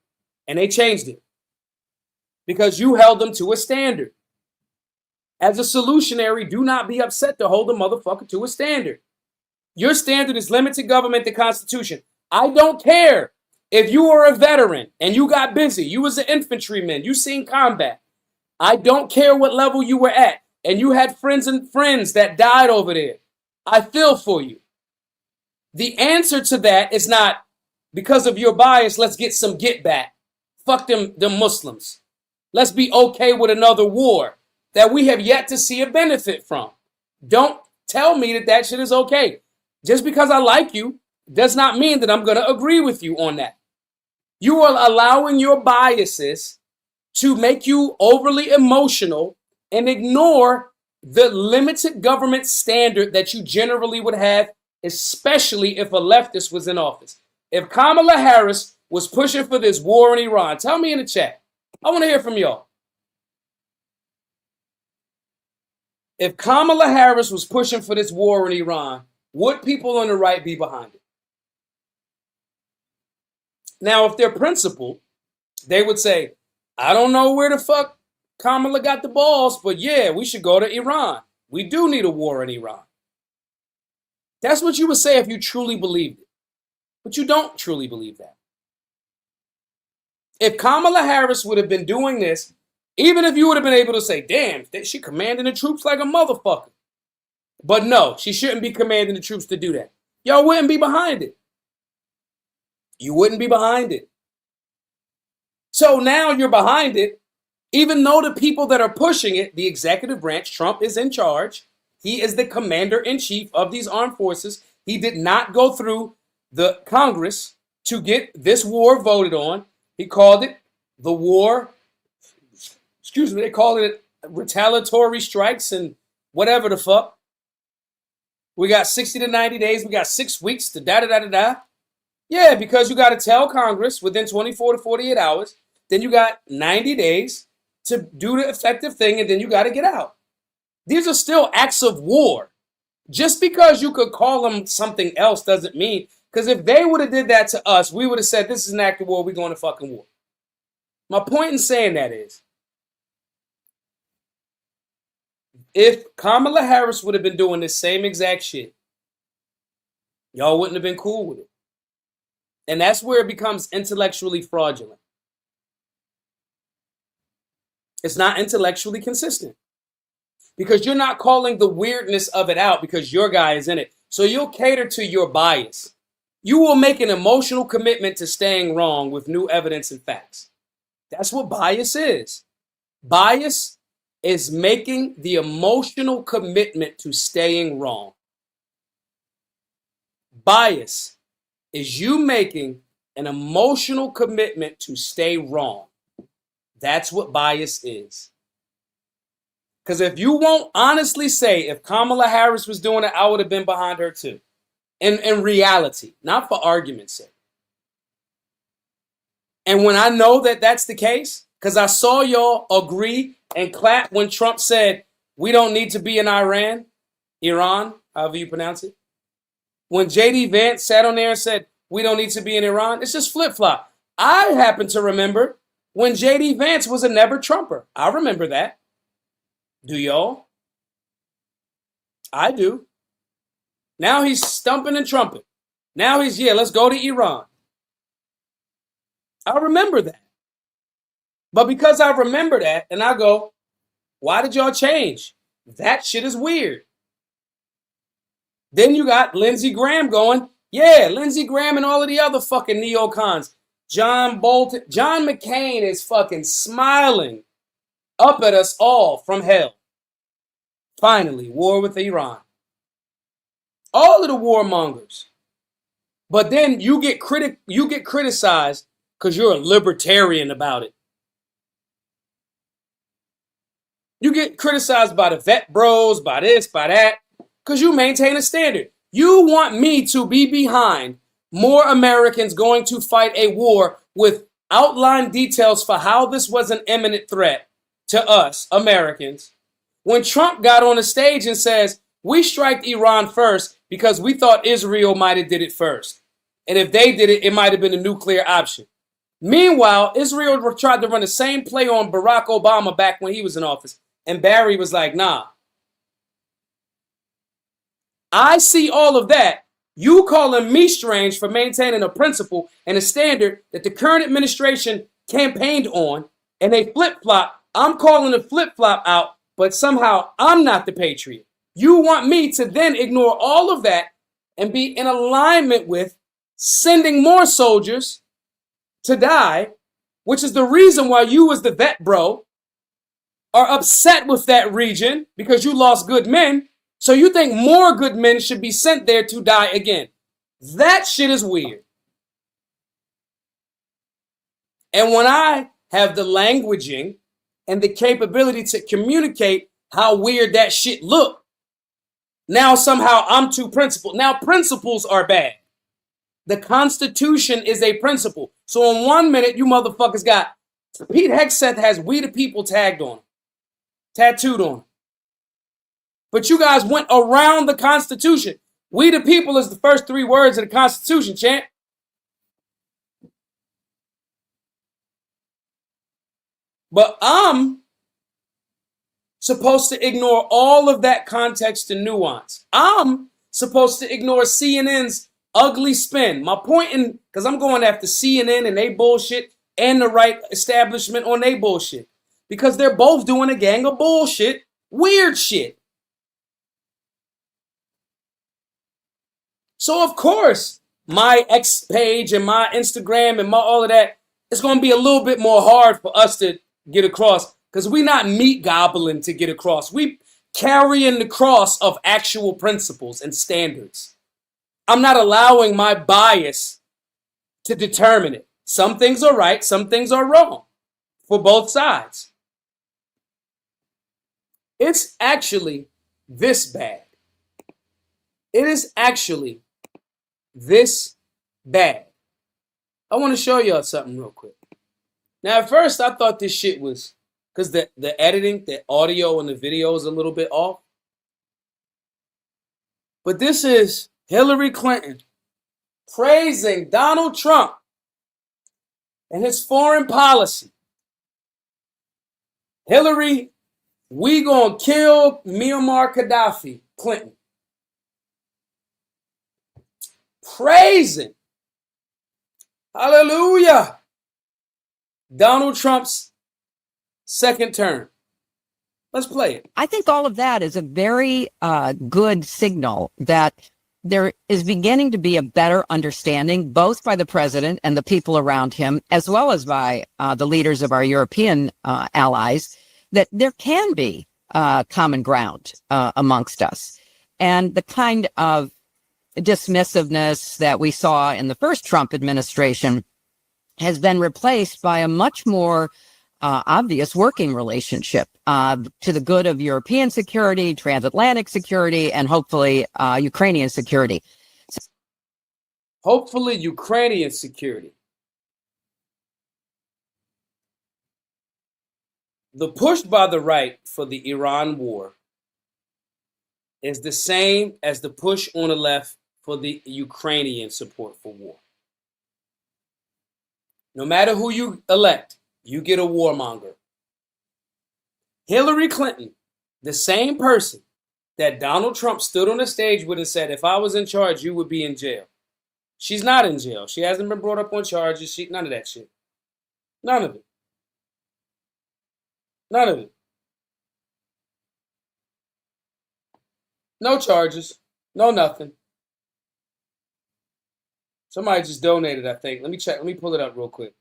And they changed it. Because you held them to a standard. As a solutionary, do not be upset to hold a motherfucker to a standard. Your standard is limited government, the Constitution. I don't care if you were a veteran and you got busy. You was an infantryman. You seen combat. I don't care what level you were at. And you had friends that died over there. I feel for you. The answer to that is not because of your bias, let's get some get back. Fuck them Muslims. Let's be okay with another war that we have yet to see a benefit from. Don't tell me that that shit is okay. Just because I like you does not mean that I'm going to agree with you on that. You are allowing your biases to make you overly emotional and ignore the limited government standard that you generally would have, especially if a leftist was in office. If Kamala Harris was pushing for this war in Iran, tell me in the chat. I want to hear from y'all. If Kamala Harris was pushing for this war in Iran, would people on the right be behind it? Now, if they're principled, they would say, I don't know where the fuck Kamala got the balls, but yeah, we should go to Iran. We do need a war in Iran. That's what you would say if you truly believed it. But you don't truly believe that. If Kamala Harris would have been doing this, even if you would have been able to say, damn, she commanding the troops like a motherfucker. But no, she shouldn't be commanding the troops to do that. Y'all wouldn't be behind it. You wouldn't be behind it. So now you're behind it, even though the people that are pushing it, the executive branch, Trump is in charge. He is the commander-in-chief of these armed forces. He did not go through the Congress to get this war voted on. He called it the war. Excuse me, they called it retaliatory strikes and whatever the fuck. We got 60 to 90 days. We got 6 weeks to da-da-da-da-da. Yeah, because you got to tell Congress within 24 to 48 hours. Then you got 90 days to do the effective thing, and then you got to get out. These are still acts of war. Just because you could call them something else doesn't mean, because if they would have did that to us, we would have said, this is an act of war, we're going to fucking war. My point in saying that is, if Kamala Harris would have been doing this same exact shit, y'all wouldn't have been cool with it. And that's where it becomes intellectually fraudulent. It's not intellectually consistent. Because you're not calling the weirdness of it out because your guy is in it. So you'll cater to your bias. You will make an emotional commitment to staying wrong with new evidence and facts. That's what bias is. Bias is making the emotional commitment to staying wrong. Bias is you making an emotional commitment to stay wrong. That's what bias is. Because if you won't honestly say, if Kamala Harris was doing it, I would have been behind her too. In reality, not for argument's sake. And when I know that that's the case, because I saw y'all agree and clap when Trump said, we don't need to be in Iran, however you pronounce it. When J.D. Vance sat on there and said, we don't need to be in Iran, it's just flip-flop. I happen to remember when J.D. Vance was a never Trumper. I remember that. Do y'all? I do. Now he's stumping and trumping. Now he's, yeah, let's go to Iran. I remember that. But because I remember that, and I go, why did y'all change? That shit is weird. Then you got Lindsey Graham going, yeah, Lindsey Graham and all of the other fucking neocons. John Bolton, John McCain is fucking smiling up at us all from hell. Finally, war with Iran. All of the warmongers. But then you get criticized because you're a libertarian about it. You get criticized by the vet bros, by this, by that, because you maintain a standard. You want me to be behind more Americans going to fight a war with outlined details for how this was an imminent threat to us, Americans. When Trump got on the stage and says, we striked Iran first because we thought Israel might have did it first. And if they did it, it might have been a nuclear option. Meanwhile, Israel tried to run the same play on Barack Obama back when he was in office. And Barry was like, nah. I see all of that. You calling me strange for maintaining a principle and a standard that the current administration campaigned on, and they flip-flop. I'm calling a flip-flop out, but somehow I'm not the patriot. You want me to then ignore all of that and be in alignment with sending more soldiers to die, which is the reason why you as the vet bro are upset with that region because you lost good men. So you think more good men should be sent there to die again? That shit is weird. And when I have the languaging and the capability to communicate how weird that shit look, now somehow I'm too principled. Now principles are bad. The Constitution is a principle. So in 1 minute, you motherfuckers got Pete Hegseth has "We the People" tagged on him, tattooed on him. But you guys went around the Constitution. "We the people" is the first 3 words of the Constitution, champ. But I'm supposed to ignore all of that context and nuance. I'm supposed to ignore CNN's ugly spin. My point in, because I'm going after CNN and they bullshit and the right establishment on they bullshit. Because they're both doing a gang of bullshit, weird shit. So of course, my X page and my Instagram and my all of that, it's going to be a little bit more hard for us to get across because we're not meat gobbling to get across. We carrying the cross of actual principles and standards. I'm not allowing my bias to determine it. Some things are right, some things are wrong for both sides. It's actually this bad. It is actually this bad. I want to show y'all something real quick. Now, at first, I thought this shit was, because the editing, the audio and the video is a little bit off. But this is Hillary Clinton praising Donald Trump and his foreign policy. Hillary, we gonna kill Muammar Gaddafi, Clinton. Praising. Hallelujah. Donald Trump's second term. Let's play it. I think all of that is a very good signal that there is beginning to be a better understanding, both by the president and the people around him, as well as by the leaders of our European allies, that there can be common ground amongst us. And the kind of dismissiveness that we saw in the first Trump administration has been replaced by a much more obvious working relationship to the good of European security, transatlantic security, and hopefully Ukrainian security. Hopefully Ukrainian security. The push by the right for the Iran war is the same as the push on the left for the Ukrainian support for war. No matter who you elect, you get a warmonger. Hillary Clinton, the same person that Donald Trump stood on the stage with and said, if I was in charge, you would be in jail. She's not in jail. She hasn't been brought up on charges. None of that shit. None of it. None of it. No charges. No nothing. Somebody just donated, I think. Let me check. Let me pull it up real quick.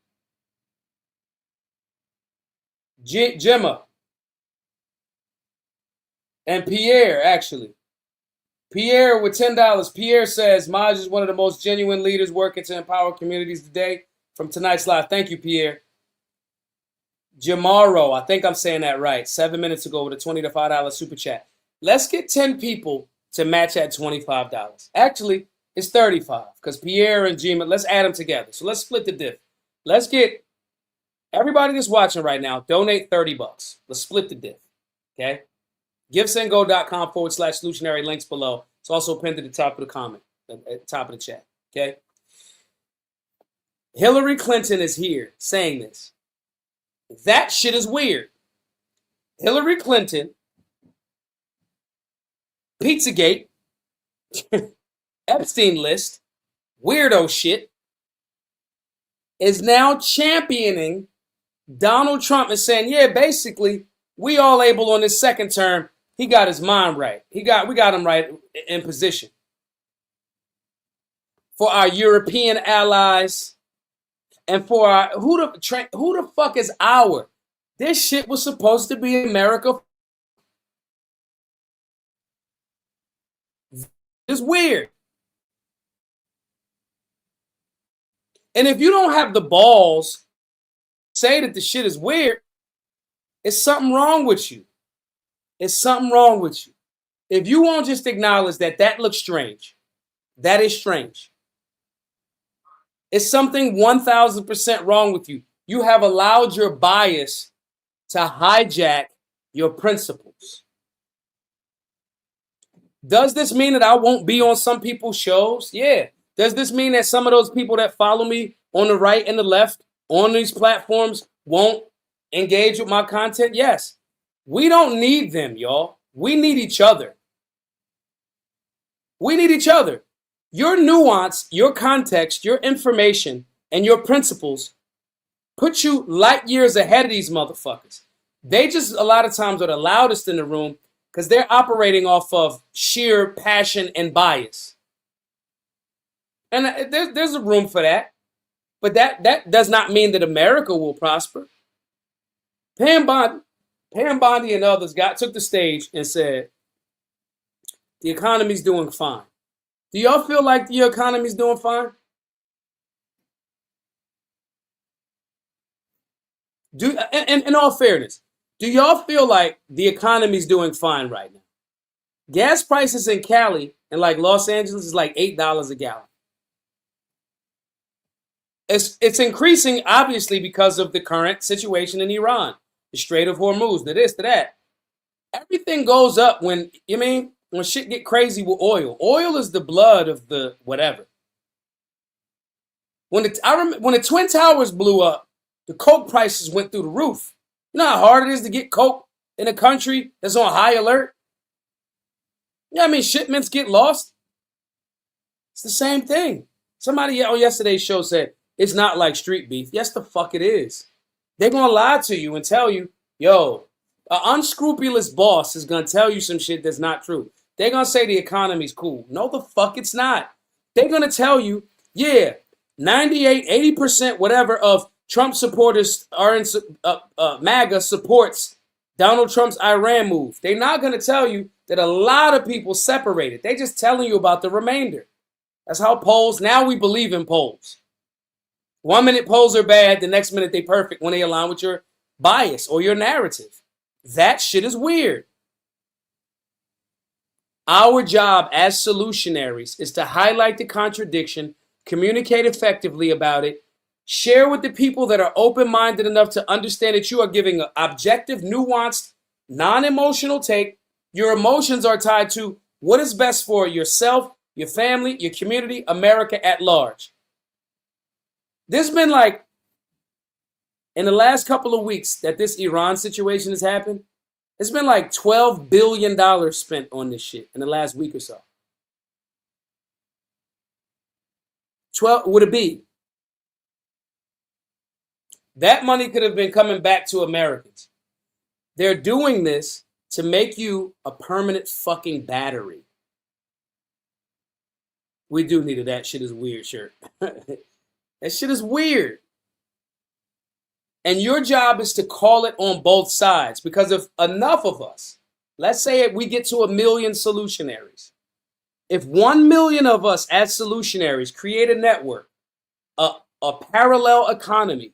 Gemma. And Pierre, actually. Pierre with $10. Pierre says, Maj is one of the most genuine leaders working to empower communities today from tonight's live. Thank you, Pierre. Jamaro, I think I'm saying that right. 7 minutes ago with a $20 to $5 super chat. Let's get 10 people to match at $25. Actually, it's 35 because Pierre and Gemma, let's add them together. So let's split the diff. Let's get everybody that's watching right now, donate $30. Let's split the diff. Okay? GiveSendGo.com/solutionary, links below. It's also pinned to the top of the comment, at the top of the chat. Okay? Hillary Clinton is here saying this. That shit is weird. Hillary Clinton, Pizzagate, Epstein list, weirdo shit, is now championing Donald Trump and saying, yeah, basically, we all able on this second term. He got his mind right. We got him right in position. For our European allies and for our, who the fuck is our? This shit was supposed to be America. is weird. And if you don't have the balls say that the shit is weird, it's something wrong with you. It's something wrong with you. If you won't just acknowledge that that looks strange, that is strange. It's something 1000% wrong with you. You have allowed your bias to hijack your principles. Does this mean that I won't be on some people's shows? Yeah. Does this mean that some of those people that follow me on the right and the left on these platforms won't engage with my content? Yes. We don't need them, y'all. We need each other. We need each other. Your nuance, your context, your information, and your principles put you light years ahead of these motherfuckers. They just a lot of times are the loudest in the room because they're operating off of sheer passion and bias. And there's a room for that. But that does not mean that America will prosper. Pam Bondi and others took the stage and said, the economy's doing fine. Do y'all feel like the economy's doing fine? In all fairness, do y'all feel like the economy's doing fine right now? Gas prices in Cali and like Los Angeles is like $8 a gallon. It's increasing, obviously, because of the current situation in Iran, the Strait of Hormuz, the this, the that. Everything goes up when shit get crazy with oil. Oil is the blood of the whatever. When the Twin Towers blew up, the coke prices went through the roof. You know how hard it is to get coke in a country that's on high alert? Shipments get lost. It's the same thing. Somebody on yesterday's show said, it's not like street beef. Yes, the fuck it is. They're going to lie to you and tell you, yo, an unscrupulous boss is going to tell you some shit that's not true. They're going to say the economy's cool. No, the fuck it's not. They're going to tell you, yeah, 98, 80%, whatever, of Trump supporters are in MAGA supports Donald Trump's Iran move. They're not going to tell you that a lot of people separated. They're just telling you about the remainder. That's how polls, now we believe in polls. 1 minute polls are bad, the next minute they perfect when they align with your bias or your narrative. That shit is weird. Our job as solutionaries is to highlight the contradiction, communicate effectively about it, share with the people that are open-minded enough to understand that you are giving an objective, nuanced, non-emotional take. Your emotions are tied to what is best for yourself, your family, your community, America at large. There's been in the last couple of weeks that this Iran situation has happened, it's been like $12 billion spent on this shit in the last week or so. 12 would it be? That money could have been coming back to Americans. They're doing this to make you a permanent fucking battery. We do need a that shit is weird shirt. That shit is weird. And your job is to call it on both sides, because if enough of us, let's say we get to 1 million solutionaries. If 1 million of us as solutionaries create a network, a parallel economy,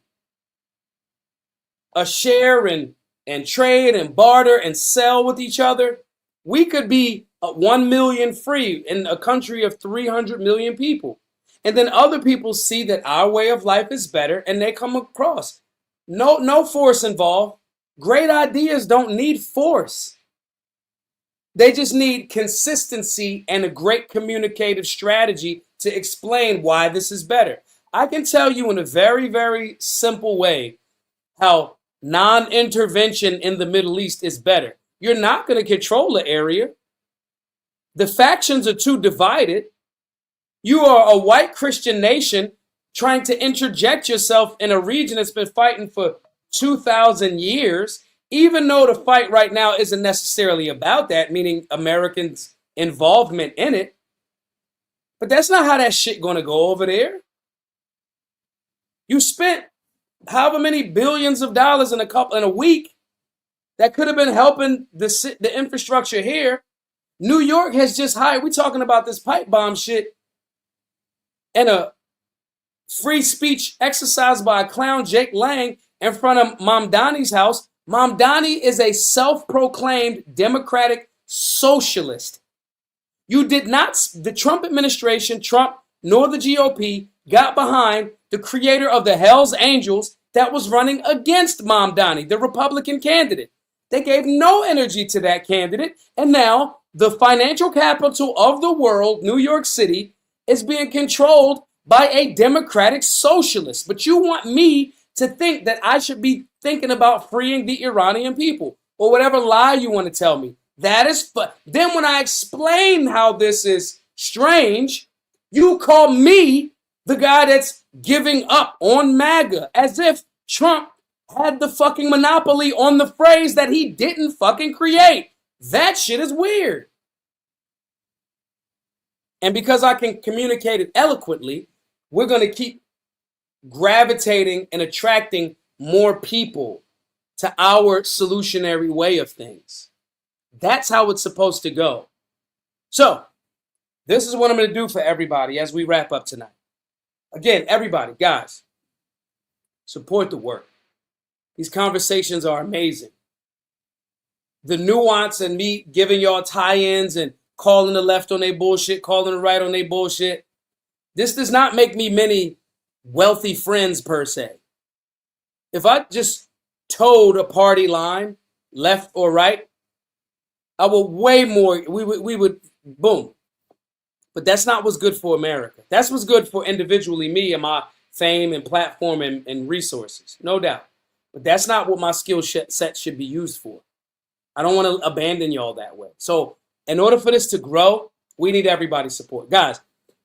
a share and trade and barter and sell with each other, we could be 1 million free in a country of 300 million people. And then other people see that our way of life is better and they come across. No force involved. Great ideas don't need force. They just need consistency and a great communicative strategy to explain why this is better. I can tell you in a very, very simple way how non-intervention in the Middle East is better. You're not going to control the area. The factions are too divided. You are a white Christian nation trying to interject yourself in a region that's been fighting for 2,000 years, even though the fight right now isn't necessarily about that, meaning Americans' involvement in it. But that's not how that shit going to go over there. You spent however many billions of dollars in a week that could have been helping the infrastructure here. New York has just hired, we're talking about this pipe bomb shit and a free speech exercise by a clown, Jake Lang, in front of Mamdani's house. Mamdani is a self-proclaimed Democratic socialist. You did not, the Trump administration, Trump, nor the GOP got behind the creator of the Hells Angels that was running against Mamdani, the Republican candidate. They gave no energy to that candidate. And now the financial capital of the world, New York City, is being controlled by a Democratic socialist. But you want me to think that I should be thinking about freeing the Iranian people or whatever lie you want to tell me. That is, but then when I explain how this is strange, you call me the guy that's giving up on MAGA, as if Trump had the fucking monopoly on the phrase that he didn't fucking create. That shit is weird. And because I can communicate it eloquently, we're going to keep gravitating and attracting more people to our solutionary way of things. That's how it's supposed to go. So, this is what I'm going to do for everybody as we wrap up tonight. Again, everybody, guys, support the work. These conversations are amazing. The nuance and me giving y'all tie-ins and calling the left on their bullshit, calling the right on their bullshit. This does not make me many wealthy friends per se. If I just towed a party line, left or right, I would way more, we would, boom. But that's not what's good for America. That's what's good for individually me and my fame and platform and resources, no doubt. But that's not what my skill set should be used for. I don't want to abandon y'all that way. So in order for this to grow, we need everybody's support. Guys,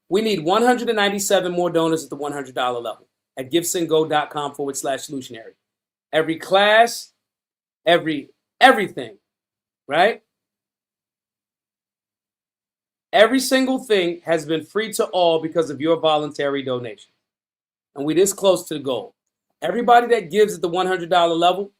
we need 197 more donors at the $100 level at givesendgo.com/solutionary. Every class, everything, right? Every single thing has been free to all because of your voluntary donation. And we're this close to the goal. Everybody that gives at the $100 level,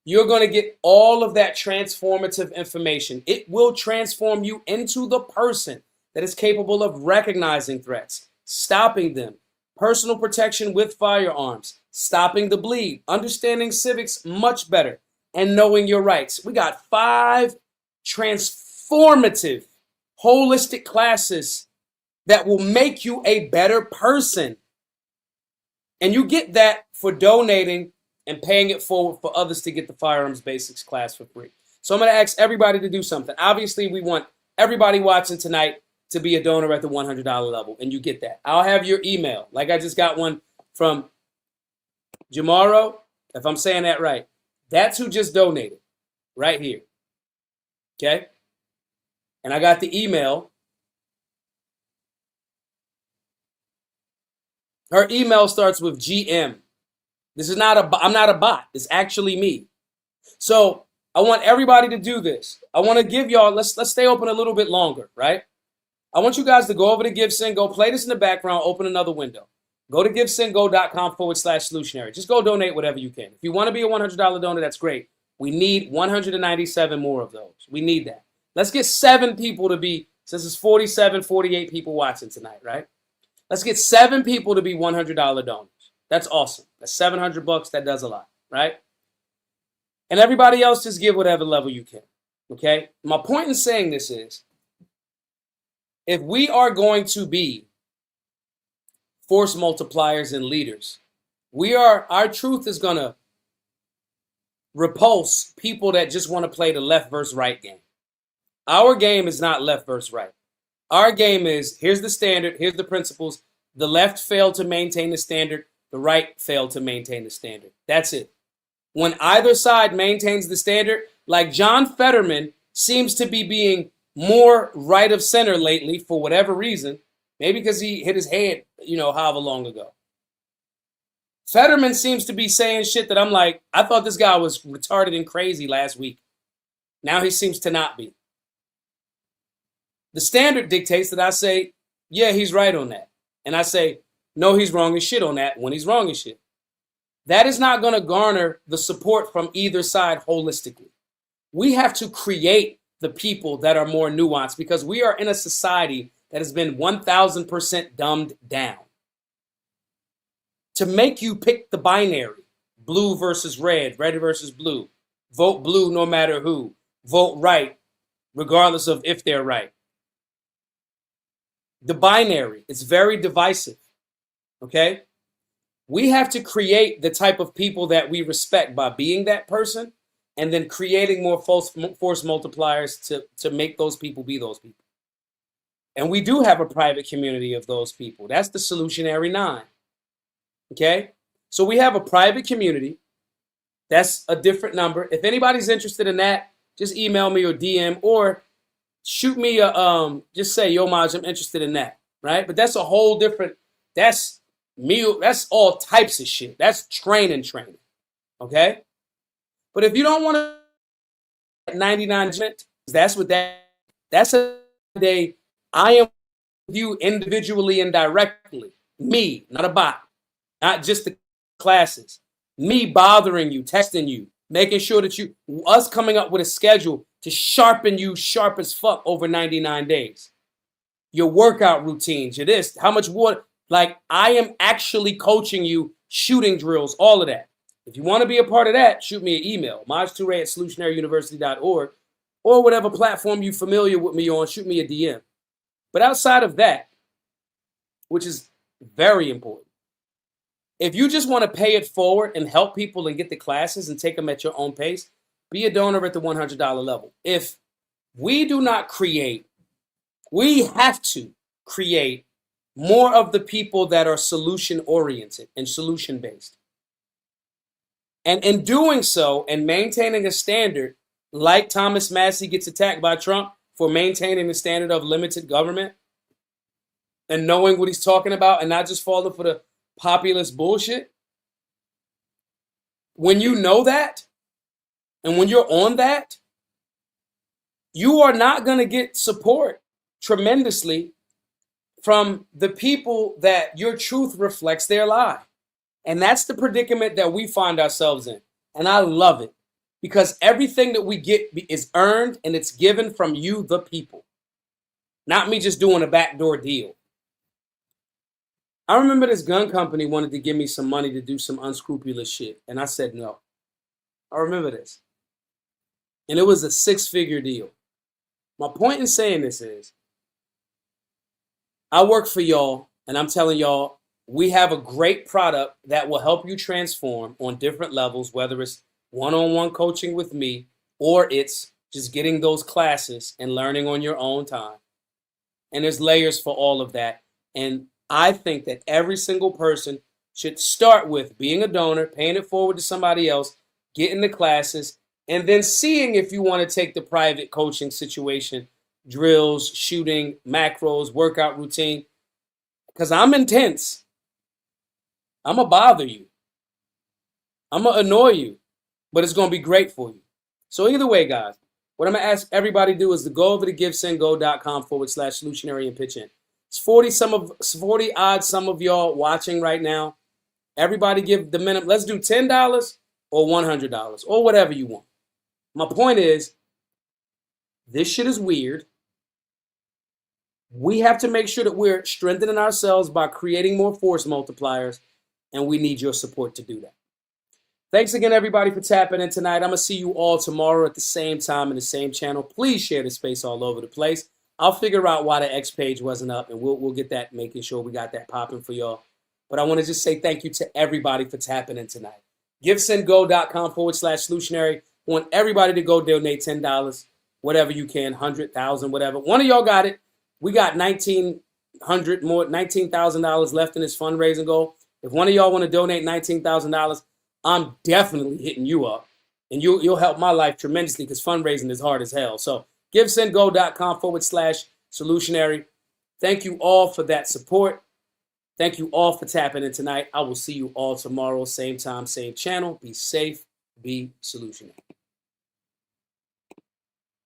you're going to get all of that transformative information. It will transform you into the person that is capable of recognizing threats, stopping them, personal protection with firearms, stopping the bleed, understanding civics much better, and knowing your rights. We got 5 transformative, holistic classes that will make you a better person. And you get that for donating and paying it forward for others to get the firearms basics class for free. So I'm going to ask everybody to do something. Obviously, we want everybody watching tonight to be a donor at the $100 level, and you get that. I'll have your email. Like I just got one from Jamaro, if I'm saying that right. That's who just donated, right here. Okay? And I got the email. Her email starts with GM. This is not I'm not a bot. It's actually me. So I want everybody to do this. I want to give y'all, let's stay open a little bit longer, right? I want you guys to go over to GiveSendGo, play this in the background, open another window. Go to givesendgo.com/solutionary. Just go donate whatever you can. If you want to be a $100 donor, that's great. We need 197 more of those. We need that. Let's get 7 people to be, since it's 47, 48 people watching tonight, right? Let's get 7 people to be $100 donors. That's awesome. That's $700. That does a lot, right? And everybody else just give whatever level you can, okay? My point in saying this is, if we are going to be force multipliers and leaders, our truth is going to repulse people that just want to play the left versus right game. Our game is not left versus right. Our game is, here's the standard, here's the principles. The left failed to maintain the standard. The right failed to maintain the standard. That's it. When either side maintains the standard, like John Fetterman seems to be being more right of center lately for whatever reason, maybe because he hit his head, however long ago. Fetterman seems to be saying shit that I'm like, I thought this guy was retarded and crazy last week. Now he seems to not be. The standard dictates that I say, yeah, he's right on that. And I say, no, he's wrong as shit on that when he's wrong as shit. That is not going to garner the support from either side holistically. We have to create the people that are more nuanced, because we are in a society that has been 1000% dumbed down to make you pick the binary, blue versus red versus blue, vote blue no matter who, vote right regardless of if they're right. The binary is very divisive, okay? We have to create the type of people that we respect by being that person, and then creating more force multipliers to make those people be those people. And we do have a private community of those people. That's the Solutionary 9. Okay? So we have a private community. That's a different number. If anybody's interested in that, just email me or DM or shoot me a just say, yo, Maj, I'm interested in that. Right? But that's a whole different, that's all types of shit. That's training. Okay? But if you don't want to 99, that's a day I am with you individually and directly. Me, not a bot. Not just the classes. Me bothering you, texting you, making sure that us coming up with a schedule to sharpen you sharp as fuck over 99 days. Your workout routines, your this, how much water. Like, I am actually coaching you, shooting drills, all of that. If you want to be a part of that, shoot me an email, maj2ray@solutionaryuniversity.org, or whatever platform you're familiar with me on, shoot me a DM. But outside of that, which is very important, if you just want to pay it forward and help people and get the classes and take them at your own pace, be a donor at the $100 level. If we do not create, we have to create more of the people that are solution-oriented and solution-based. And in doing so and maintaining a standard, like Thomas Massey gets attacked by Trump for maintaining the standard of limited government and knowing what he's talking about and not just falling for the populist bullshit. When you know that, and when you're on that, you are not going to get support tremendously from the people that your truth reflects their lie. And that's the predicament that we find ourselves in. And I love it because everything that we get is earned and it's given from you, the people, not me just doing a backdoor deal. I remember this gun company wanted to give me some money to do some unscrupulous shit. And I said no. I remember this. And it was a 6-figure deal. My point in saying this is, I work for y'all, and I'm telling y'all, we have a great product that will help you transform on different levels, whether it's one-on-one coaching with me or it's just getting those classes and learning on your own time. And there's layers for all of that. And I think that every single person should start with being a donor, paying it forward to somebody else, getting the classes, and then seeing if you want to take the private coaching situation, drills, shooting, macros, workout routine, because I'm intense. I'm going to bother you. I'm going to annoy you, but it's going to be great for you. So either way, guys, what I'm going to ask everybody to do is to go over to givesendgo.com/solutionary and pitch in. It's 40 odd some of y'all watching right now. Everybody give the minimum. Let's do $10 or $100 or whatever you want. My point is, this shit is weird. We have to make sure that we're strengthening ourselves by creating more force multipliers, and we need your support to do that. Thanks again, everybody, for tapping in tonight. I'm going to see you all tomorrow at the same time in the same channel. Please share the space all over the place. I'll figure out why the X page wasn't up, and we'll get that, making sure we got that popping for y'all. But I want to just say thank you to everybody for tapping in tonight. Givesendgo.com/solutionary. I want everybody to go donate $10, whatever you can, 100,000, whatever. One of y'all got it. We got $19,000 left in this fundraising goal. If one of y'all want to donate $19,000, I'm definitely hitting you up, and you'll help my life tremendously because fundraising is hard as hell. So givesendgo.com/solutionary. Thank you all for that support. Thank you all for tapping in tonight. I will see you all tomorrow, same time, same channel. Be safe, be solutionary.